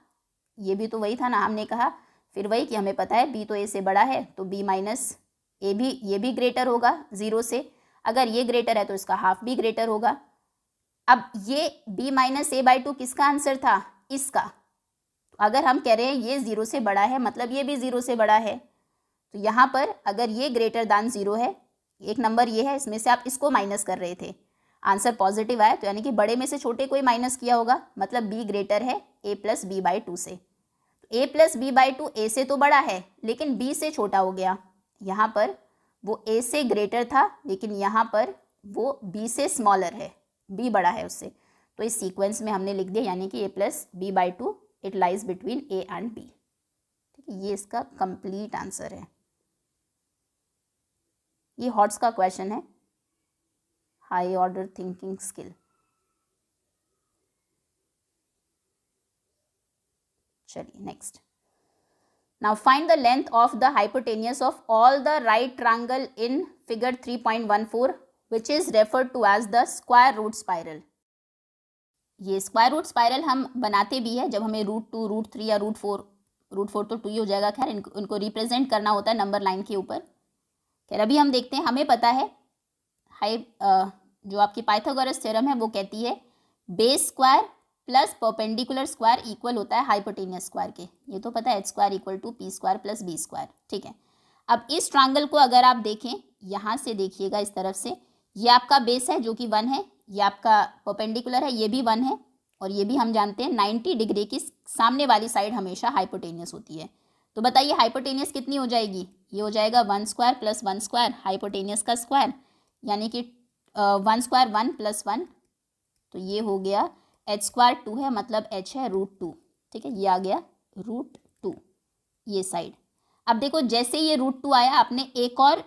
ये भी तो वही था ना। हमने कहा फिर वही कि हमें पता है b तो a से बड़ा है तो b माइनस ए भी, ये भी ग्रेटर होगा 0 से, अगर ये ग्रेटर है तो इसका हाफ भी ग्रेटर होगा। अब ये b माइनस ए बाई 2 किसका आंसर था? इसका। तो अगर हम कह रहे हैं ये 0 से बड़ा है मतलब ये भी 0 से बड़ा है, तो यहाँ पर अगर ये ग्रेटर दैन 0 है, एक नंबर ये है, इसमें से आप इसको माइनस कर रहे थे, आंसर पॉजिटिव आया, तो यानी कि बड़े में से छोटे को ही माइनस किया होगा, मतलब b ग्रेटर है a प्लस बी बाई 2 से। तो a plus B by 2 a से तो बड़ा है लेकिन b से छोटा हो गया। यहाँ पर वो a से ग्रेटर था लेकिन यहाँ पर वो b से स्मॉलर है, b बड़ा है उससे, तो इस सीक्वेंस में हमने लिख दिया, यानी कि a plus B by 2 it lies between a and b। ठीक है, ये इसका कंप्लीट आंसर है। ये हॉट्स का क्वेश्चन है, हाई ऑर्डर थिंकिंग स्किल। चलिए next. Now find the length of the hypotenuse of all the right triangle in figure 3.14 which is referred to as the square root spiral. ये square root spiral हम बनाते भी है जब हमें √2, √3 या √4 तो 2 ही हो जाएगा, खैर इनको रिप्रेजेंट करना होता है नंबर लाइन के ऊपर। खैर अभी हम देखते हैं, हमें पता है जो आपकी पाइथागोरस थ्योरम है वो कहती है base square plus perpendicular square equal होता है हाइपोटेनियस स्क्वायर के, ये तो पता है, h square equal to p square plus b square. ठीक है, अब इस ट्रायंगल को अगर आप देखें, यहाँ से देखिएगा इस तरफ से, ये आपका बेस है जो कि 1 है, ये आपका परपेंडिकुलर है ये भी 1 है, और ये भी हम जानते हैं 90 डिग्री की सामने वाली साइड हमेशा हाइपोटेनियस होती है। तो बताइए हाइपोटेनियस कितनी हो जाएगी? ये हो जाएगा 1 स्क्वायर प्लस 1 स्क्वायर, हाइपोटेनियस का स्क्वायर, यानी कि 1 स्क्वायर 1 प्लस 1, तो ये हो गया h स्क्वायर 2 है, मतलब h है √2। ठीक है, ये आ गया √2 ये साइड। अब देखो जैसे ये √2 आया, आपने एक और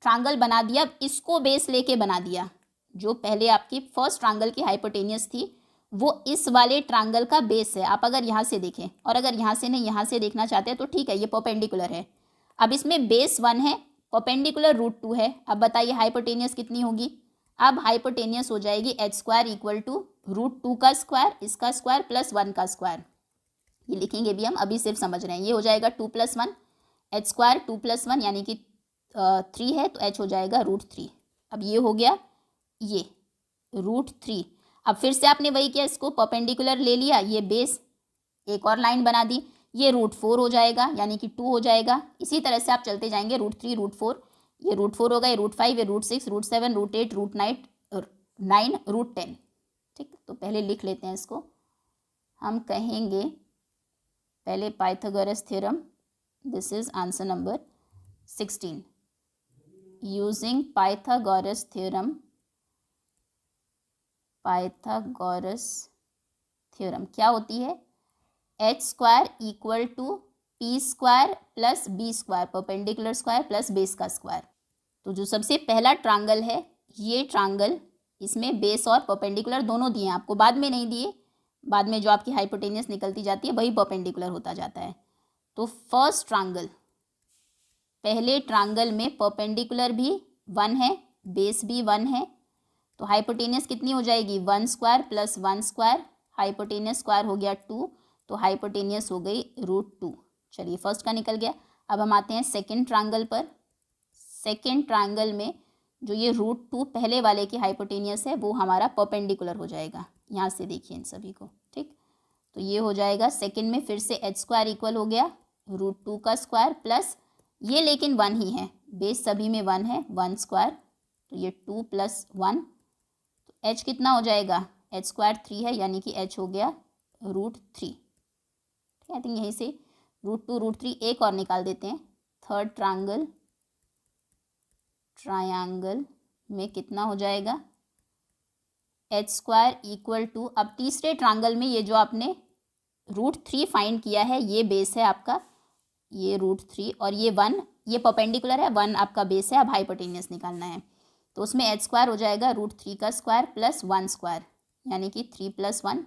ट्रायंगल बना दिया, अब इसको बेस लेके बना दिया। जो पहले आपकी फर्स्ट ट्रायंगल की हाइपोटेनियस थी वो इस वाले ट्रायंगल का बेस है। आप अगर यहाँ से देखें, और अगर यहाँ से नहीं यहाँ से देखना चाहते हैं तो ठीक है, ये परपेंडिकुलर है। अब इसमें बेस 1 है, परपेंडिकुलर √2 है। अब बताइए हाइपोटेनियस कितनी होगी? अब हाइपोटेनियस हो जाएगी h स्क्वायर इक्वल टू √2 का स्क्वायर, इसका स्क्वायर प्लस 1 का स्क्वायर। ये लिखेंगे भी हम, अभी सिर्फ समझ रहे हैं। ये हो जाएगा 2 प्लस 1, h स्क्वायर 2 प्लस 1 यानी कि 3 है, तो h हो जाएगा √3। अब ये हो गया ये √3। अब फिर से आपने वही किया, इसको परपेंडिकुलर ले लिया, ये बेस, एक और लाइन बना दी, ये √4 हो जाएगा यानी कि 2 हो जाएगा। इसी तरह से आप चलते जाएंगे, √3 √4, ये √4 होगा, ये √5, ये √6, √7, √8, √9, √10। ठीक, तो पहले लिख लेते हैं इसको। हम कहेंगे पहले Pythagoras theorem, this is answer number 16। Using Pythagoras theorem, Pythagoras theorem क्या होती है? h square equal to p square plus b square, perpendicular square plus base का स्क्वायर। तो जो सबसे पहला ट्रायंगल है, ये ट्रायंगल, इसमें बेस और परपेंडिकुलर दोनों दिए हैं आपको, बाद में नहीं दिए, बाद में जो आपकी हाइपोटेनियस निकलती जाती है वही परपेंडिकुलर होता जाता है। तो फर्स्ट ट्रायंगल पहले ट्रायंगल में परपेंडिकुलर भी 1 है, बेस भी 1 है, तो हाइपोटेनियस कितनी हो जाएगी 1 square plus 1 square, hypotenuse square हो गया 2, तो हाइपोटेनियस हो गई √2। चलिए फर्स्ट का निकल गया। अब हम आते हैं सेकेंड ट्रायंगल पर। सेकेंड ट्रायंगल में जो ये √2 पहले वाले की हाइपोटेनियस है वो हमारा परपेंडिकुलर हो जाएगा। यहाँ से देखिए इन सभी को, ठीक। तो ये हो जाएगा सेकेंड में फिर से h स्क्वायर इक्वल हो गया √2 का स्क्वायर प्लस ये लेकिन 1 ही है, बेस सभी में 1 है, 1 स्क्वायर, तो ये 2 प्लस 1, तो h कितना हो जाएगा h स्क्वायर 3 है, यानी कि h हो गया √3। आई थिंक यहीं से √2 √3 एक और निकाल देते हैं। थर्ड ट्रायंगल में कितना हो जाएगा h स्क्वायर इक्वल टू, अब तीसरे ट्रायंगल में ये जो आपने √3 फाइंड किया है ये बेस है आपका, ये √3 और ये 1, ये परपेंडिकुलर है, 1 आपका बेस है। अब हाइपोटेनियस निकालना है तो उसमें h स्क्वायर हो जाएगा √3 का स्क्वायर प्लस 1 स्क्वायर, यानी कि 3 + 1,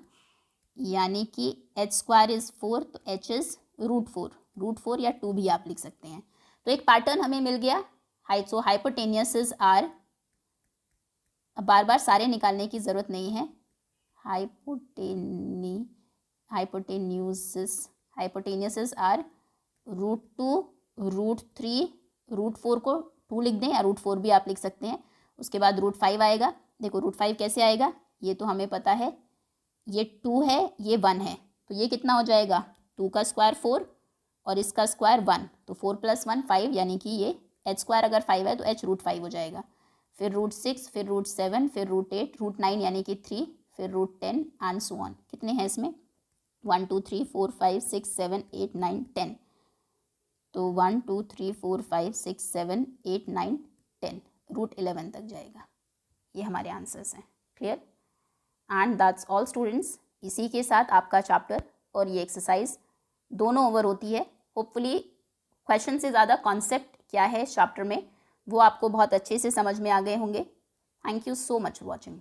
यानी कि h स्क्वायर इज़ 4, तो h इज़ √4 या 2 भी आप लिख सकते हैं। तो एक पैटर्न हमें मिल गया। सो हाइपोटेनियस आर, अब बार बार सारे निकालने की ज़रूरत नहीं है। हाइपोटेन्यूसिस आर √2 √3 √4 को 2 लिख दें या √4 भी आप लिख सकते हैं। उसके बाद √5 आएगा। देखो √5 कैसे आएगा, ये तो हमें पता है, ये 2 है ये 1 है, तो ये कितना हो जाएगा 2 का स्क्वायर 4 और इसका स्क्वायर 1, तो 4 + 1 5, यानी कि ये h स्क्वायर अगर 5 है तो h √5 हो जाएगा। फिर √6, फिर √7, फिर √8, √9 यानी कि 3, फिर √10 एंड सो ऑन। कितने हैं इसमें 1 2 3 4 5 6 7 8 9 10, तो 1 2 3 4 5 6 7 8 9 10, √11 तक जाएगा। ये हमारे आंसर्स हैं। Clear? And that's all students. इसी के साथ आपका चैप्टर और ये एक्सरसाइज दोनों ओवर होती है। होपफुली क्वेश्चन से ज़्यादा कॉन्सेप्ट क्या है इस चैप्टर में वो आपको बहुत अच्छे से समझ में आ गए होंगे। Thank you so much for watching.